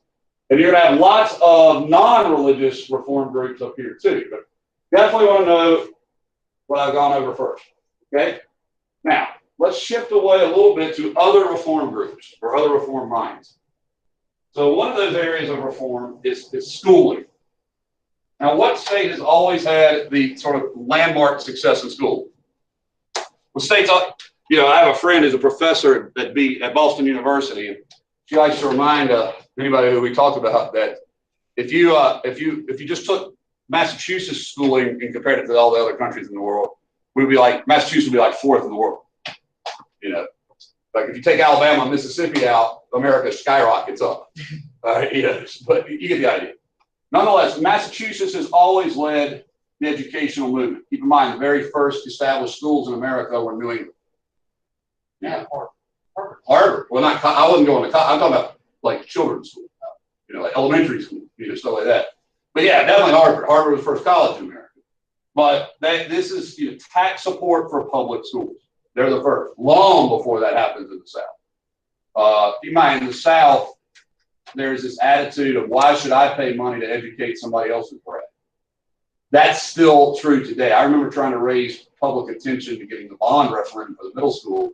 And you're going to have lots of non-religious reform groups up here too, but definitely want to know what I've gone over first, okay? Now, let's shift away a little bit to other reform groups or other reform minds. So one of those areas of reform is schooling. Now, what state has always had the sort of landmark success in school? Well, states, you know, I have a friend who's a professor at Boston University, and she likes to remind anybody who we talked about that if you just took Massachusetts schooling and compared it to all the other countries in the world, Massachusetts would be like fourth in the world. You know, like if you take Alabama and Mississippi out, America skyrockets up. You know, but you get the idea. Nonetheless, Massachusetts has always led the educational movement. Keep in mind, the very first established schools in America were New England. Yeah, Harvard. Well, I wasn't going to college. I'm talking about like children's school, you know, like elementary school, you know, stuff like that. But yeah, definitely Harvard. Harvard was the first college in America. But this is, you know, tax support for public schools. They're the first, long before that happens in the South. Keep in mind, in the South, there's this attitude of why should I pay money to educate somebody else's bread? That's still true today. I remember trying to raise public attention to getting the bond referendum for the middle school.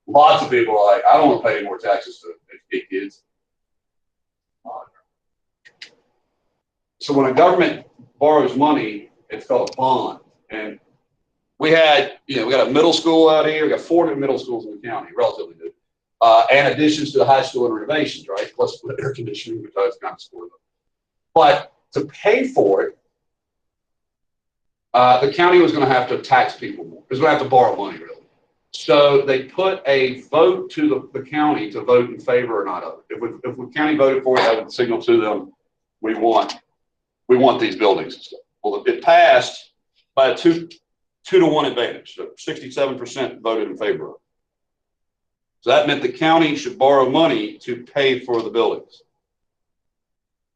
Lots of people are like, I don't want to pay any more taxes to educate kids. So when a government borrows money, it's called a bond. And we got a middle school out here. We got 4 new middle schools in the county, relatively new. And additions to the high school and renovations, right? Plus air conditioning, which I was kind of supportive of. But to pay for it, the county was going to have to tax people more. It was going to have to borrow money, really. So they put a vote to the county to vote in favor or not of it. If the county voted for it, that would signal to them, we want these buildings and stuff. Well, it passed by a 2-to-1 advantage. So 67% voted in favor of it. So that meant the county should borrow money to pay for the buildings.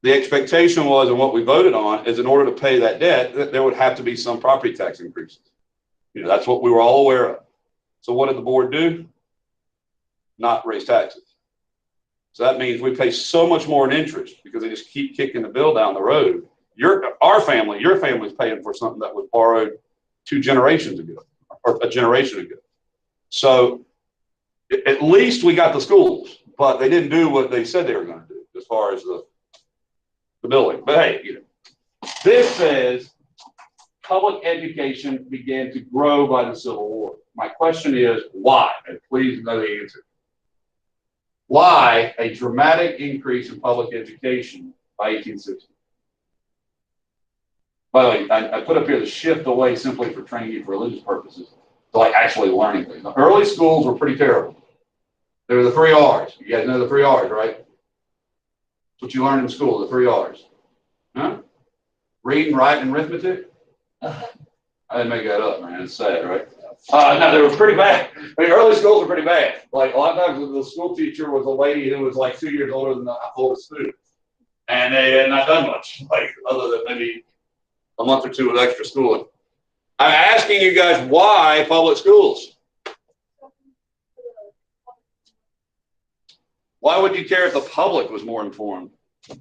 The expectation was, and what we voted on, is in order to pay that debt, that there would have to be some property tax increases. You know, that's what we were all aware of. So what did the board do? Not raise taxes. So that means we pay so much more in interest because they just keep kicking the bill down the road. Your family's paying for something that was borrowed 2 generations ago or a generation ago. So at least we got the schools, but they didn't do what they said they were going to do as far as the building. But hey, you know, this says public education began to grow by the Civil War. My question is why? And please know the answer. Why a dramatic increase in public education by 1860? By the way, I put up here the shift away simply for training you for religious purposes to like actually learning things. The early schools were pretty terrible. They were the 3 R's. You guys know the 3 R's, right? That's what you learned in school, the 3 R's. Huh? Reading, writing, and arithmetic? I didn't make that up, man. It's sad, right? No, they were pretty bad. I mean, early schools were pretty bad. Like a lot of times the school teacher was a lady who was like 2 years older than the oldest student. And they had not done much, like other than maybe a month or 2 with extra schooling. I'm asking you guys, why public schools? Why would you care if the public was more informed? You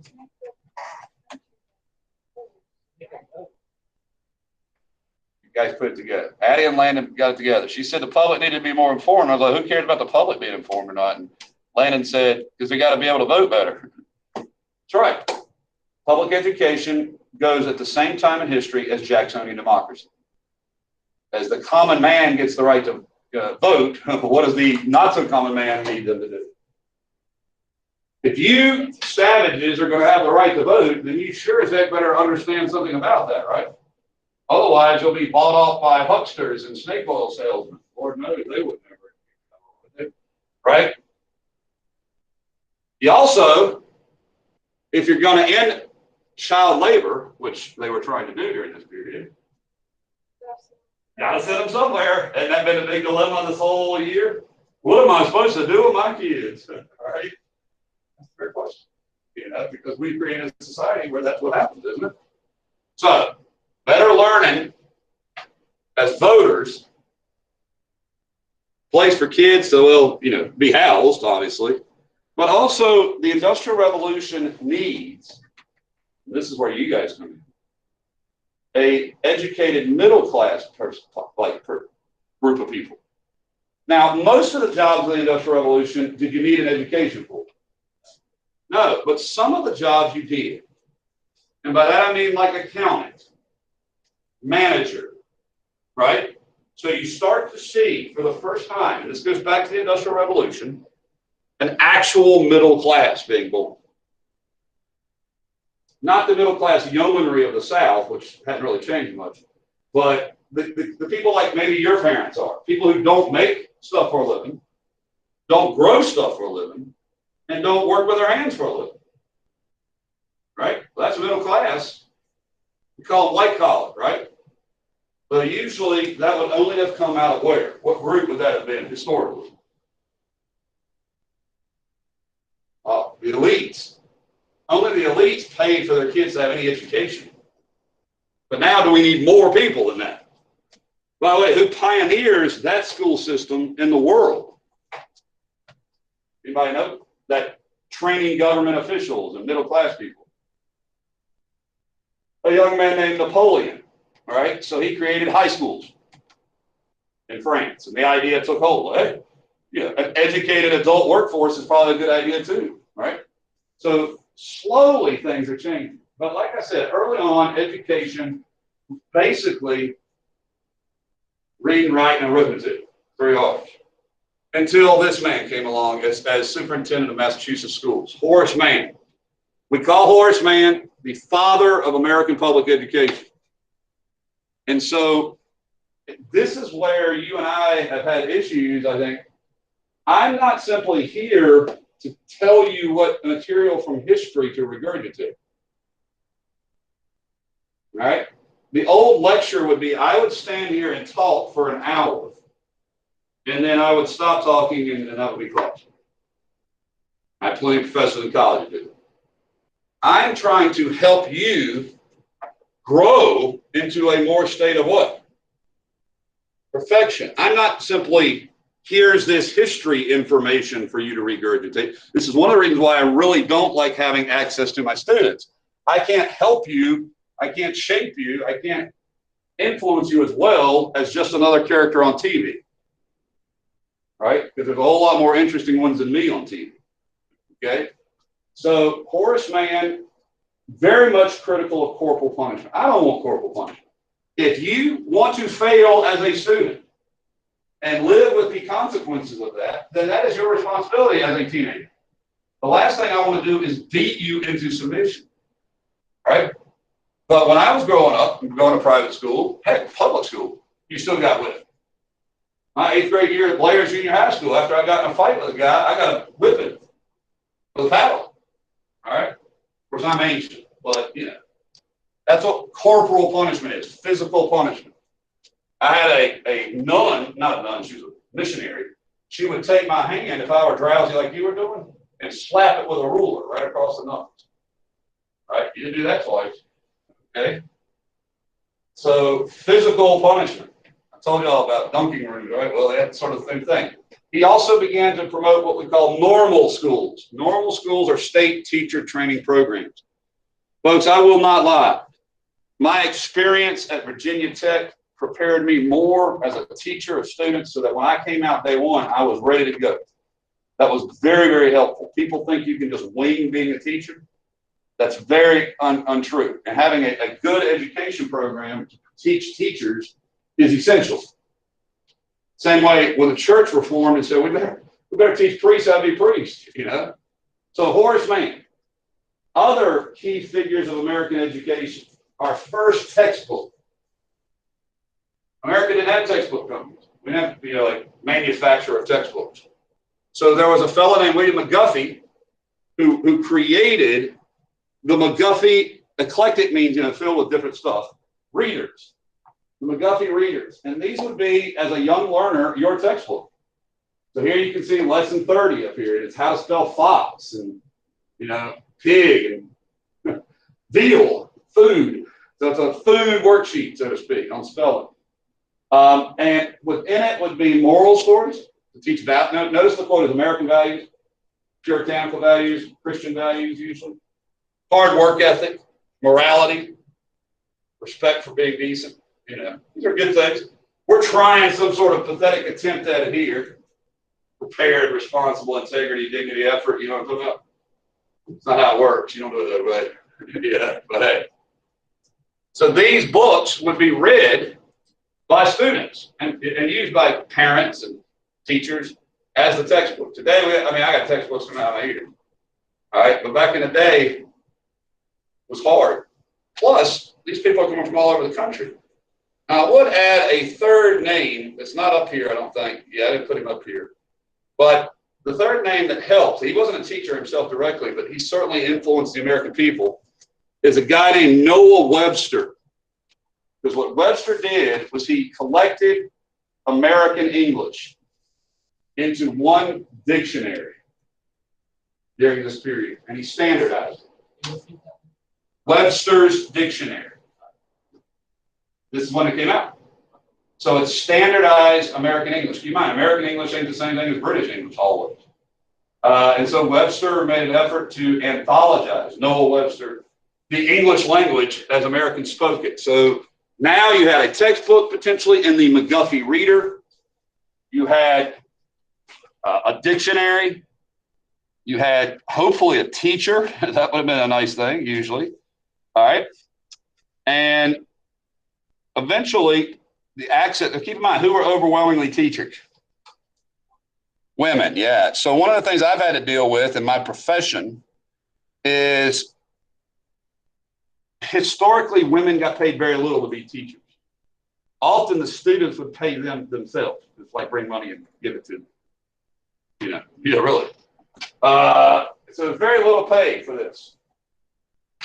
guys put it together. Addie and Landon got it together. She said the public needed to be more informed. I was like, who cares about the public being informed or not? And Landon said, because we got to be able to vote better. That's right. Public education goes at the same time in history as Jacksonian democracy. As the common man gets the right to vote, what does the not so common man need them to do? If you savages are going to have the right to vote, then you sure as heck better understand something about that, right? Otherwise, you'll be bought off by hucksters and snake oil salesmen. Lord knows they would never, right? You also, if you're going to end child labor, which they were trying to do during this period, got to send them somewhere. Hasn't that been a big dilemma this whole year? What am I supposed to do with my kids? All right. That's a fair question. You know, because we created a society where that's what happens, isn't it? So, better learning as voters, place for kids to, well, you know, be housed, obviously, but also the Industrial Revolution needs, this is where you guys come in, a educated middle class person, group of people. Now, most of the jobs of the Industrial Revolution, did you need an education for? No, but some of the jobs you did. And by that I mean like accountant, manager, right? So you start to see for the first time, and this goes back to the Industrial Revolution, an actual middle class being born. Not the middle class yeomanry of the South, which hadn't really changed much, but the people like maybe your parents are, people who don't make stuff for a living, don't grow stuff for a living, and don't work with their hands for a living. Right? Well, that's middle class. We call them white collar, right? But usually that would only have come out of where? What group would that have been historically? The elites. Only the elites paid for their kids to have any education. But now do we need more people than that? By the way, who pioneers that school system in the world? Anybody know? That training government officials and middle class people. A young man named Napoleon, all right? So he created high schools in France, and the idea took hold. Hey, yeah, an educated adult workforce is probably a good idea too, right? So slowly things are changing. But like I said, early on, education, basically reading, writing, and arithmetic, 3 R's. Until this man came along as superintendent of Massachusetts schools, Horace Mann. We call Horace Mann the father of American public education. And so this is where you and I have had issues, I think. I'm not simply here to tell you what material from history to regurgitate. All right? The old lecture would be, I would stand here and talk for an hour, and then I would stop talking, and that would be class. I had plenty of professors in college who did it. I'm trying to help you grow into a more state of what? Perfection. I'm not simply, here's this history information for you to regurgitate. This is one of the reasons why I really don't like having access to my students. I can't help you. I can't shape you. I can't influence you as well as just another character on TV. Right? Because there's a whole lot more interesting ones than me on TV. Okay? So Horace Mann, very much critical of corporal punishment. I don't want corporal punishment. If you want to fail as a student and live with the consequences of that, then that is your responsibility as a teenager. The last thing I want to do is beat you into submission. Right? But when I was growing up and going to private school, heck, public school, you still got whipped. My 8th grade year at Blair Junior High School, after I got in a fight with a guy, I got a whipping with a paddle. All right? Of course, I'm ancient, but, you know, that's what corporal punishment is, physical punishment. I had a nun, not a nun, she was a missionary. She would take my hand if I were drowsy like you were doing and slap it with a ruler right across the knuckles. Right? You didn't do that twice. Okay? So, physical punishment. I told you all about dunking rooms, right? Well, that's sort of the same thing. He also began to promote what we call normal schools. Normal schools are state teacher training programs. Folks, I will not lie. My experience at Virginia Tech prepared me more as a teacher of students so that when I came out day one, I was ready to go. That was very, very helpful. People think you can just wing being a teacher. That's very untrue. And having a good education program to teach teachers is essential. Same way with the church reform, and so we better teach priests how to be priests, you know. So Horace Mann, other key figures of American education. Our first textbook America didn't have textbook companies. We didn't have to be like manufacturer of textbooks. So there was a fellow named William McGuffey who created the McGuffey, eclectic means, filled with different stuff, readers, the McGuffey readers. And these would be, as a young learner, your textbook. So here you can see lesson 30 up here. It's how to spell fox and, pig and veal, food. So it's a food worksheet, so to speak, on spelling. And within it would be moral stories to teach that. Notice the quote is American values, puritanical values, Christian values usually, hard work ethic, morality, respect for being decent. These are good things. We're trying some sort of pathetic attempt at it here. Prepared, responsible, integrity, dignity, effort. You know what I'm talking about? It's not how it works. You don't do it that way. Yeah, but hey. So these books would be read by students and used by parents and teachers as the textbook. Today, I got textbooks coming out of my ear. All right, but back in the day, it was hard. Plus, these people are coming from all over the country. Now, I would add a third name that's not up here, I don't think. Yeah, I didn't put him up here. But the third name that helped, he wasn't a teacher himself directly, but he certainly influenced the American people, is a guy named Noah Webster. Because what Webster did was he collected American English into one dictionary during this period, and he standardized it. Webster's Dictionary. This is when it came out. So it's standardized American English. Keep in mind, American English ain't the same thing as British English always. And so Webster made an effort to anthologize, Noah Webster, the English language as Americans spoke it. So now you had a textbook potentially in the McGuffey Reader. You had a dictionary. You had hopefully a teacher. That would have been a nice thing, usually. All right. And eventually, the access, keep in mind, who were overwhelmingly teachers? Women, yeah. So one of the things I've had to deal with in my profession is historically women got paid very little to be teachers. Often the students would pay them themselves. It's like bring money and give it to them. Really. So very little pay for this.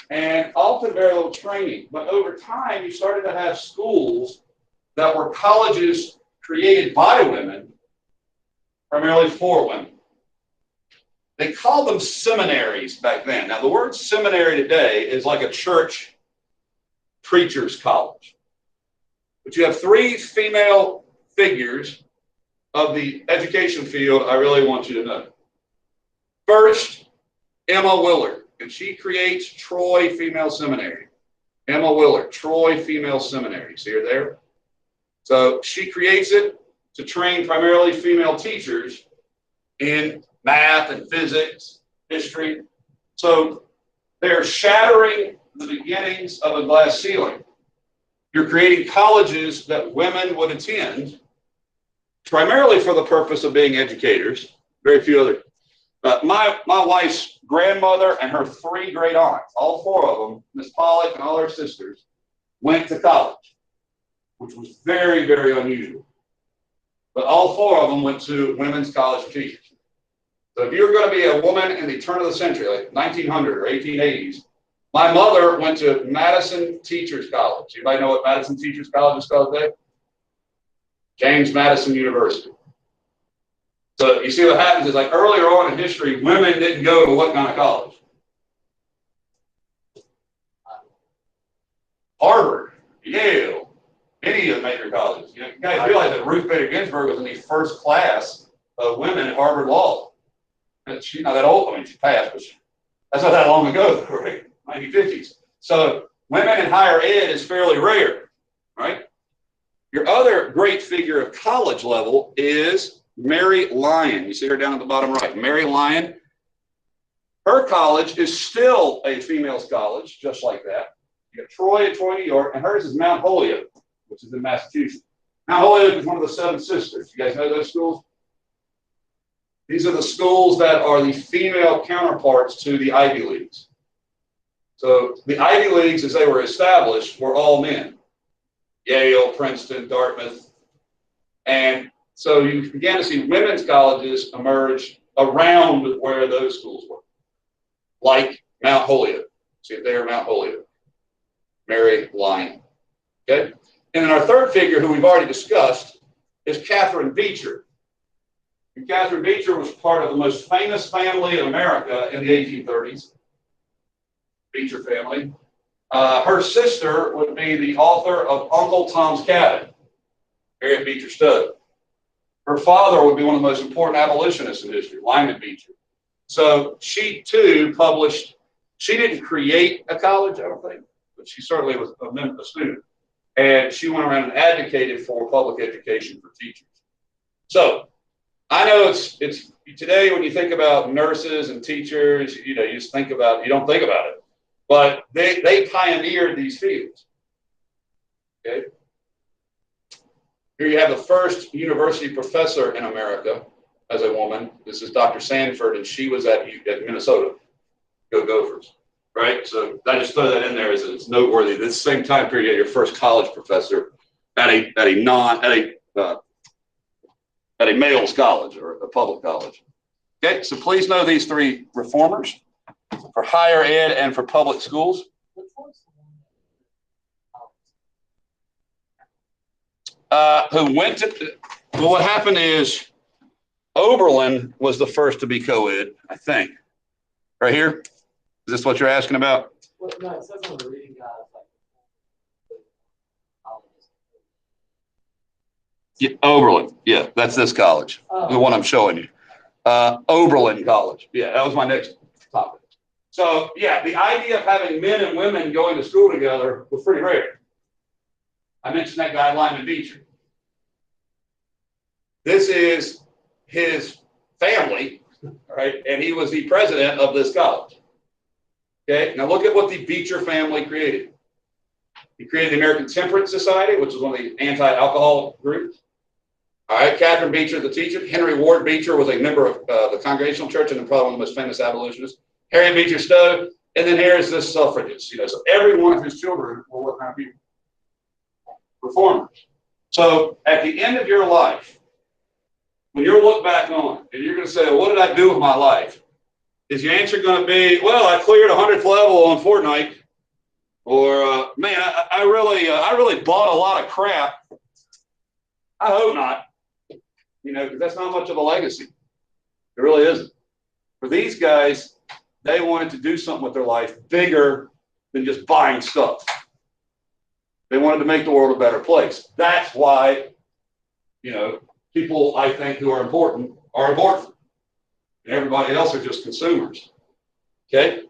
And often very little training. But over time, you started to have schools that were colleges created by women, primarily for women. They called them seminaries back then. Now, the word seminary today is like a church preacher's college. But you have three female figures of the education field I really want you to know. First, Emma Willard, and she creates Troy Female Seminary. Emma Willard, Troy Female Seminary. See her there? So she creates it to train primarily female teachers in math and physics, history. So they're shattering the beginnings of a glass ceiling. You're creating colleges that women would attend, primarily for the purpose of being educators. Very few other. My wife's grandmother and her three great aunts, all four of them, Miss Pollock and all her sisters, went to college, which was very, very unusual. But all four of them went to women's college for teachers. So if you were going to be a woman in the turn of the century, like 1900 or 1880s, my mother went to Madison Teachers College. Anybody know what Madison Teachers College is called today? James Madison University. So you see what happens is, like, earlier on in history, women didn't go to what kind of college? Harvard, Yale, any of the major colleges. You guys realize that Ruth Bader Ginsburg was in the first class of women at Harvard Law. And she's not that old. I mean, she passed, but that's not that long ago, right? 1950s. So women in higher ed is fairly rare, right? Your other great figure of college level is Mary Lyon. You see her down at the bottom right. Mary Lyon. Her college is still a female's college, just like that. You got Troy at Troy, New York, and hers is Mount Holyoke, which is in Massachusetts. Mount Holyoke is one of the seven sisters. You guys know those schools? These are the schools that are the female counterparts to the Ivy Leagues. So the Ivy Leagues, as they were established, were all men. Yale, Princeton, Dartmouth. And so you began to see women's colleges emerge around where those schools were, like Mount Holyoke. See it there, Mount Holyoke. Mary Lyon. Okay? And then our third figure, who we've already discussed, is Catherine Beecher. And Catherine Beecher was part of the most famous family in America in the 1830s, Beecher family. Her sister would be the author of Uncle Tom's Cabin, Harriet Beecher Stowe. Her father would be one of the most important abolitionists in history, Lyman Beecher. So she too published. She didn't create a college, I don't think, but she certainly was a student. And she went around and advocated for public education for teachers. So I know it's today when you think about nurses and teachers, you just think about, you don't think about it, but they pioneered these fields. Okay. Here you have the first university professor in America as a woman. This is Dr. Sanford, and she was at Minnesota. Go Gophers, right? So I just throw that in there as it's noteworthy. This same time period, you had your first college professor at a male's college or a public college. Okay, so please know these three reformers for higher ed and for public schools. Who went to, well, what happened is Oberlin was the first to be co-ed, I think. Right here? Is this what you're asking about? Well, no, it says on the reading guide, Yeah, Oberlin. Yeah, that's this college, the one I'm showing you. Oberlin College. Yeah, that was my next topic. So, yeah, the idea of having men and women going to school together was pretty rare. I mentioned that guy, Lyman Beecher. This is his family, right? And he was the president of this college. Okay, now look at what the Beecher family created. He created the American Temperance Society, which was one of the anti-alcohol groups. All right, Catherine Beecher, the teacher. Henry Ward Beecher was a member of the Congregational Church and probably one of the most famous abolitionists. Harriet Beecher Stowe, and then here's the suffragists. So every one of his children were what kind of people? Reformers. So at the end of your life, when you look back on, and you're going to say, well, what did I do with my life? Is your answer going to be, well, I cleared 100th level on Fortnite, or man, I really bought a lot of crap? I hope not. Because that's not much of a legacy. It really isn't. For these guys, they wanted to do something with their life bigger than just buying stuff. They wanted to make the world a better place. That's why, people, I think, who are important. And everybody else are just consumers. Okay?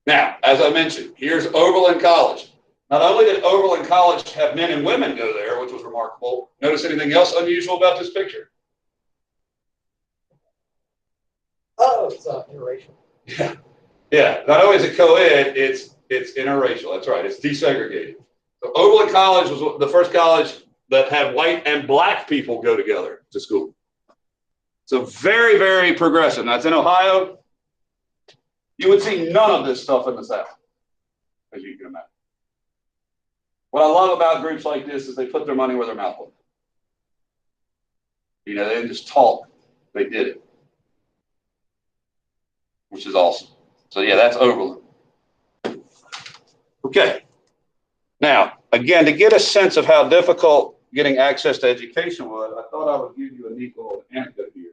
Now, as I mentioned, here's Oberlin College. Not only did Oberlin College have men and women go there, which was remarkable, notice anything else unusual about this picture? oh, it's interracial. Yeah. Yeah. Not only is it co-ed, it's interracial. That's right. It's desegregated. So Oberlin College was the first college that had white and black people go together to school. So very, very progressive. Now, it's in Ohio. You would see none of this stuff in the South, as you can imagine. What I love about groups like this is they put their money where their mouth was. They didn't just talk. They did it, which is awesome. So, yeah, that's Oberlin. Okay. Now, again, to get a sense of how difficult getting access to education was, I thought I would give you a neat little anecdote here.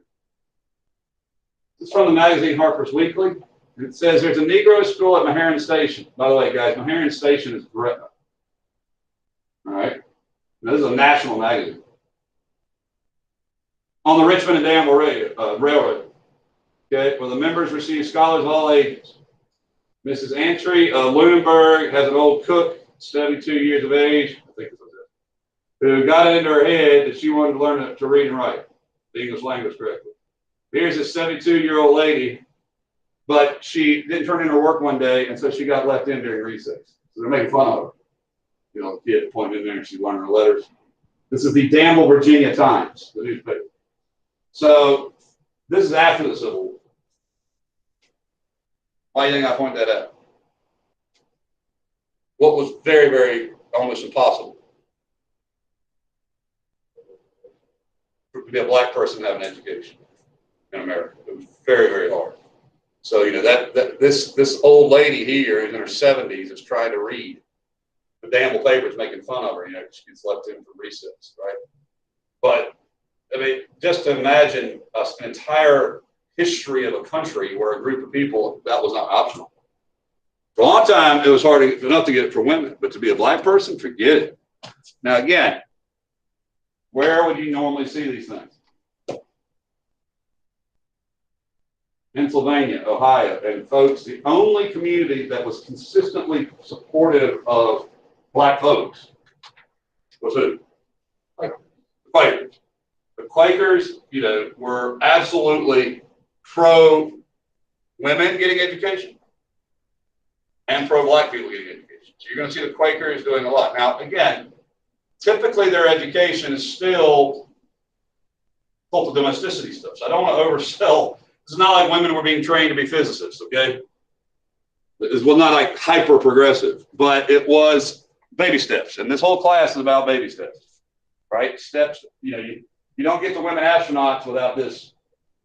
It's from the magazine Harper's Weekly. It says there's a Negro school at Meharron Station. By the way, guys, Meharron Station is Gretna. All right? Now, this is a national magazine. On the Richmond and Danville Railroad, okay, where the members receive scholars of all ages. Mrs. Antry of Lunenburg has an old cook, 72 years of age, I think it was it, who got it into her head that she wanted to learn to read and write the English language correctly. Here's this 72-year-old lady, but she didn't turn in her work one day, and so she got left in during recess. So they're making fun of her. The kid pointed in there and she's learning her letters. This is the Danville, Virginia Times, the newspaper. So this is after the Civil War. Why do you think I point that out? What was very, very almost impossible to be a black person and have an education in America. It was very, very hard. So, you know, this old lady here who's in her 70s is trying to read. The damn paper's making fun of her, you know, she gets left in for recess, right? But, I mean, just to imagine an entire history of a country where a group of people, that was not optional. For a long time, it was hard enough to get it for women, but to be a black person, forget it. Now, again, where would you normally see these things? Pennsylvania, Ohio, and folks, the only community that was consistently supportive of black folks was who? The Quakers. The Quakers, you know, were absolutely pro women getting education and pro black people getting education. So you're going to see the Quakers doing a lot. Now, again, typically their education is still cult of domesticity stuff. So I don't want to oversell. It's not like women were being trained to be physicists, okay? It was not like hyper progressive, but it was baby steps. And this whole class is about baby steps, right? Steps, you know, you don't get to women astronauts without this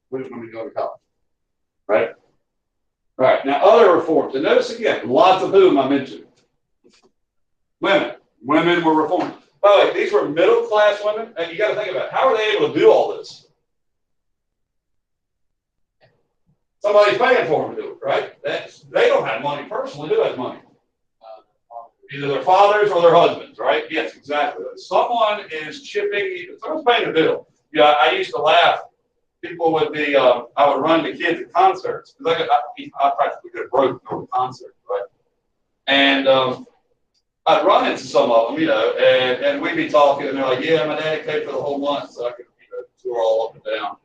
when you go to college, right? All right, now other reforms. And notice again, lots of whom I mentioned. Women. Women were reformed. By the way, these were middle class women, and you got to think about it. How are they able to do all this? Somebody's paying for them to do it, right? They don't have money personally. Who has money? Either their fathers or their husbands, right? Yes, exactly. Someone is chipping, someone's paying the bill. Yeah, I used to laugh. People would be, I would run the kids at concerts. Because I practically get broke over concerts, right? And I'd run into some of them, you know, and we'd be talking, and they're like, yeah, my dad paid for the whole month so I could, you know, tour all up and down.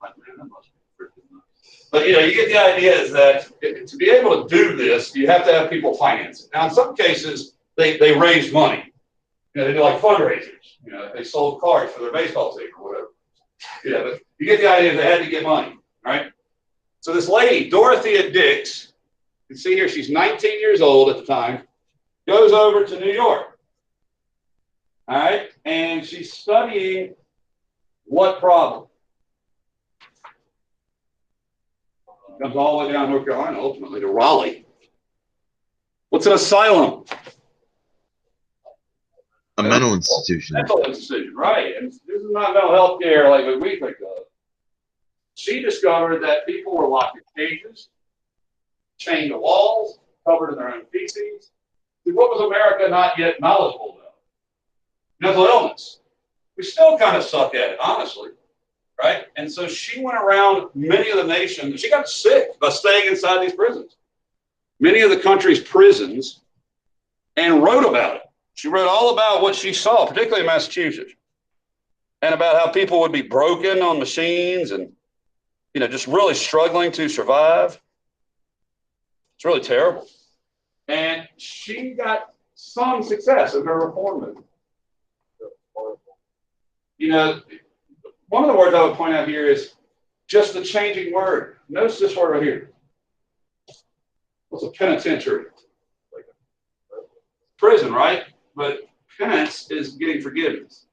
I'm like, man, that must be freaking nice. But, you know, you get the idea is that to be able to do this, you have to have people finance it. Now, in some cases, they raise money. You know, they do like fundraisers. You know, they sold cards for their baseball team or whatever. Yeah, but you get the idea they had to get money, right? So this lady, Dorothea Dix, you can see here, she's 19 years old at the time, goes over to New York, all right? And she's studying what problem? Comes all the way down North Carolina, ultimately to Raleigh. What's an asylum? A mental institution. Mental institution, right. And this is not mental health care like what we think of. She discovered that people were locked in cages, chained to walls, covered in their own feces. What was America not yet knowledgeable about? Mental illness. We still kind of suck at it, honestly, right? And so she went around many of the nations. She got sick by staying inside these prisons. Many of the country's prisons, and wrote about it. She wrote all about what she saw, particularly in Massachusetts, and about how people would be broken on machines and, you know, just really struggling to survive. It's really terrible. And she got some success in her reform movement. You know, one of the words I would point out here is just the changing word. Notice this word right here. What's a penitentiary? Prison, right? But penance is getting forgiveness.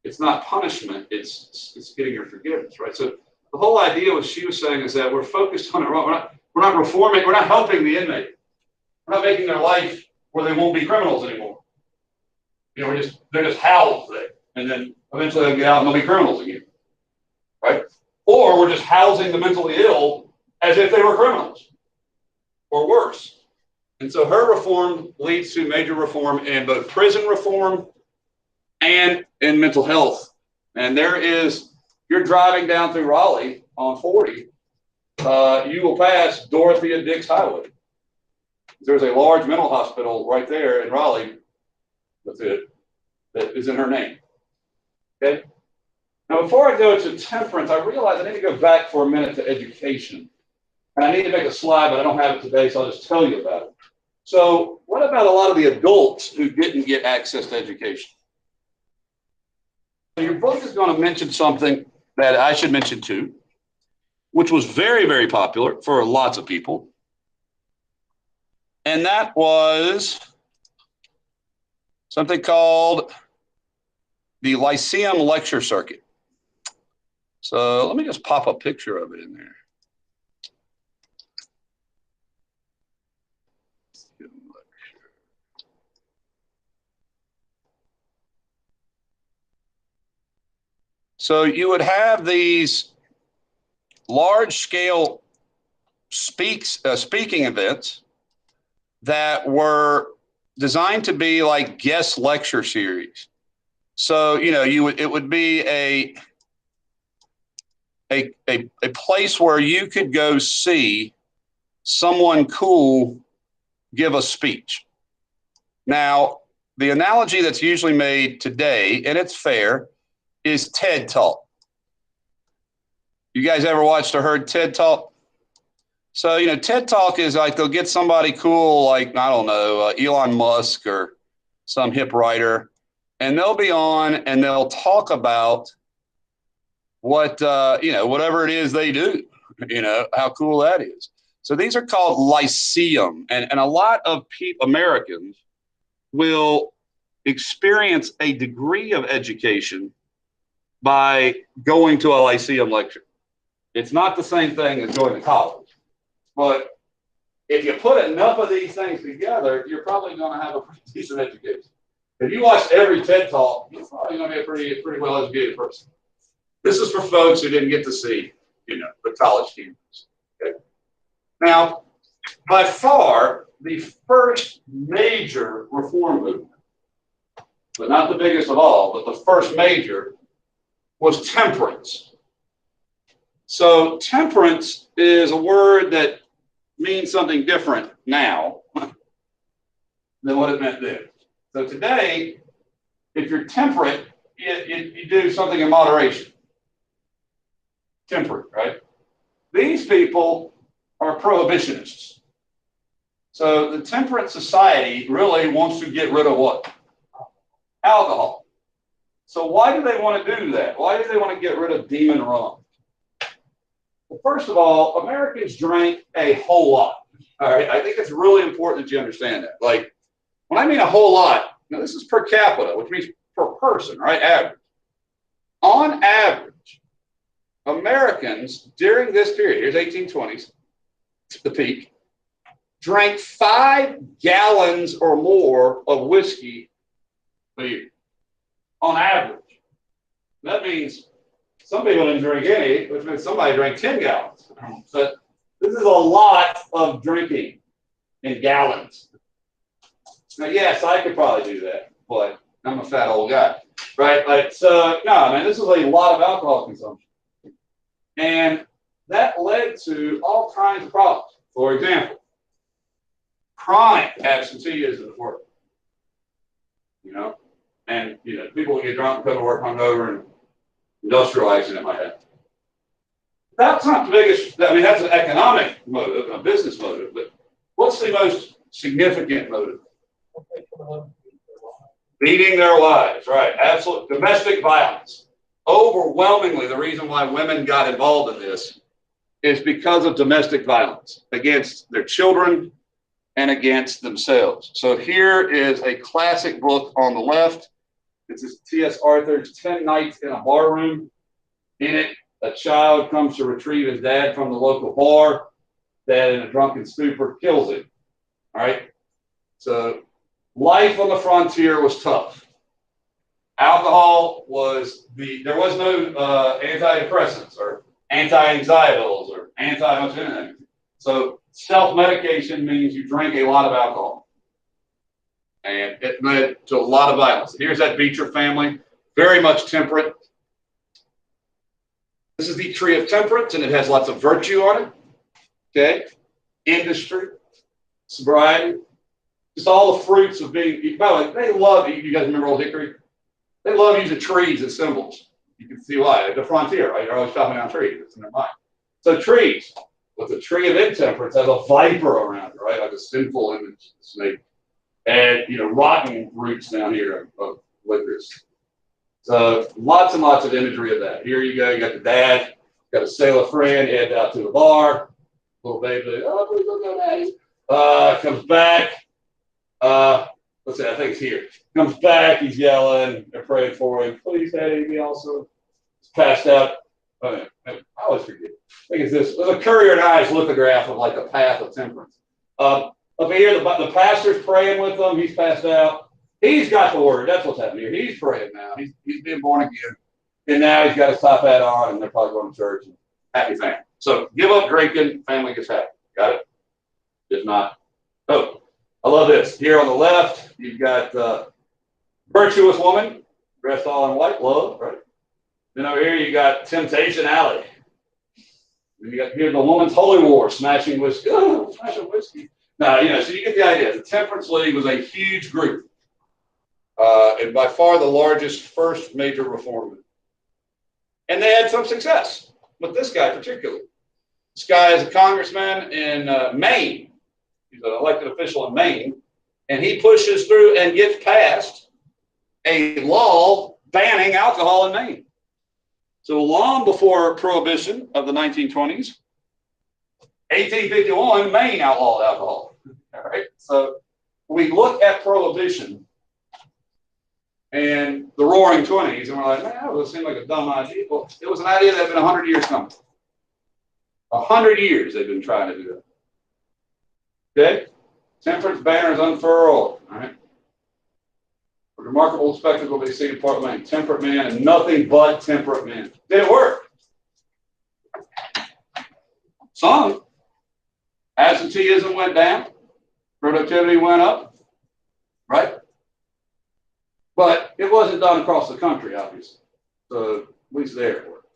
It's not punishment, it's getting your forgiveness, right? So the whole idea what she was saying is that we're focused on it wrong. We're not reforming, we're not helping the inmate. We're not making their life where they won't be criminals anymore. You know, they're just housed there. And then eventually they'll get out and they'll be criminals again. Right? Or we're just housing the mentally ill as if they were criminals. Or worse. And so her reform leads to major reform in both prison reform and in mental health. And you're driving down through Raleigh on 40, you will pass Dorothea Dix Highway. There's a large mental hospital right there in Raleigh, that's it, that is in her name. Okay? Now, before I go to temperance, I realize I need to go back for a minute to education. And I need to make a slide, but I don't have it today, so I'll just tell you about it. So what about a lot of the adults who didn't get access to education? Your book is going to mention something that I should mention too, which was very, very popular for lots of people. And that was something called the Lyceum Lecture Circuit. So let me just pop a picture of it in there. So you would have these large-scale speaking events that were designed to be like guest lecture series. So it would be a place where you could go see someone cool give a speech. Now, the analogy that's usually made today, and it's fair, is TED Talk. You guys ever watched or heard TED Talk? So, TED Talk is like they'll get somebody cool, like, I don't know, Elon Musk or some hip writer, and they'll be on and they'll talk about what, whatever it is they do, how cool that is. So these are called lyceum. And a lot of Americans will experience a degree of education by going to a lyceum lecture. It's not the same thing as going to college. But if you put enough of these things together, you're probably going to have a pretty decent education. If you watch every TED Talk, you're probably going to be a pretty well-educated person. This is for folks who didn't get to see, the college students. Okay? Now, by far, the first major reform movement, but not the biggest of all, but the first major, was temperance. So temperance is a word that means something different now than what it meant then. So today, if you're temperate, you do something in moderation. Temperate, right? These people are prohibitionists. So the temperate society really wants to get rid of what? Alcohol. So why do they want to do that? Why do they want to get rid of demon rum? Well, first of all, Americans drank a whole lot. All right, I think it's really important that you understand that. Like, when I mean a whole lot, this is per capita, which means per person, right? Average. On average, Americans during this period, here's 1820s, the peak, drank 5 gallons or more of whiskey a year. On average. That means some people didn't drink any, which means somebody drank 10 gallons. So this is a lot of drinking in gallons. Now, yes, I could probably do that, but I'm a fat old guy, right? This is a lot of alcohol consumption. And that led to all kinds of problems. For example, chronic absenteeism at work. And people will get drunk, come to work hungover, and industrial accident might happen. That's not the biggest. I mean, that's an economic motive, a business motive. But what's the most significant motive? Beating their wives, right? Absolute domestic violence. Overwhelmingly, the reason why women got involved in this is because of domestic violence against their children and against themselves. So here is a classic book on the left. This is T.S. Arthur's 10 Nights in a Bar Room. In it, a child comes to retrieve his dad from the local bar. Dad, in a drunken stupor, kills him. All right? So life on the frontier was tough. Alcohol was there was no antidepressants or anti-anxietyals or anti-much anything. So self-medication means you drink a lot of alcohol. And it led to a lot of violence. Here's that Beecher family, very much temperate. This is the tree of temperance, and it has lots of virtue on it. Okay? Industry, sobriety, just all the fruits of being. By the way, they love, you guys remember Old Hickory? They love using trees as symbols. You can see why. At the frontier, right? You're always chopping down trees. It's in their mind. So trees, with the tree of intemperance, has a viper around it, right? Like a sinful image, snake. And, rotten roots down here of licorice. So lots and lots of imagery of that. Here you go. You got the dad, got a sailor friend, head out to the bar. Little baby, oh, please don't go, daddy. Comes back. let's say, I think it's here. Comes back, he's yelling, they're praying for him. Please, Daddy, me also. He's passed out. I always forget. I think it's this. There's a Currier and Ives lithograph of like a path of temperance. Up here, the pastor's praying with them. He's passed out. He's got the word. That's what's happening here. He's praying now. He's being born again. And now he's got his top hat on, and they're probably going to church. Happy family. So give up drinking, family gets happy. Got it? If not, oh, I love this. Here on the left, you've got virtuous woman, dressed all in white, love, right? Then over here, you got Temptation Alley. Then you got here the woman's holy war, smashing whiskey. Oh, smashing whiskey. Now, so you get the idea. The Temperance League was a huge group, and by far the largest first major reform movement. And they had some success with this guy particularly. This guy is a congressman in Maine. He's an elected official in Maine, and he pushes through and gets passed a law banning alcohol in Maine. So long before Prohibition of the 1920s, 1851, Maine outlawed alcohol. All right. So we look at Prohibition and the Roaring Twenties, and we're like, man, that would seem like a dumb idea. Well, it was an idea that had been 100 years coming. 100 years they've been trying to do that. Okay? Temperance banners unfurled. All right. A remarkable spectacle they see in part of Maine. Temperate men and nothing but temperate men. Did it work? Some. Absenteeism went down. Productivity went up. Right? But it wasn't done across the country, obviously. So at least there it worked.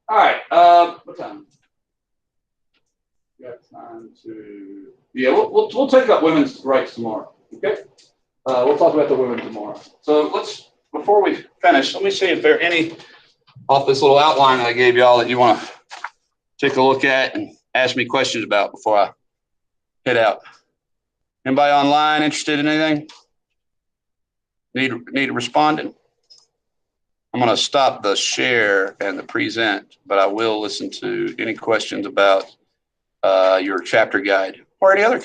All right. What time? Got time to. Yeah, we'll take up women's rights tomorrow. Okay. We'll talk about the women tomorrow. So before we finish, let me see if there are any off this little outline that I gave y'all that you want to take a look at and ask me questions about before I head out. Anybody online interested in anything? Need responding? I'm going to stop the share and the present, but I will listen to any questions about your chapter guide or any other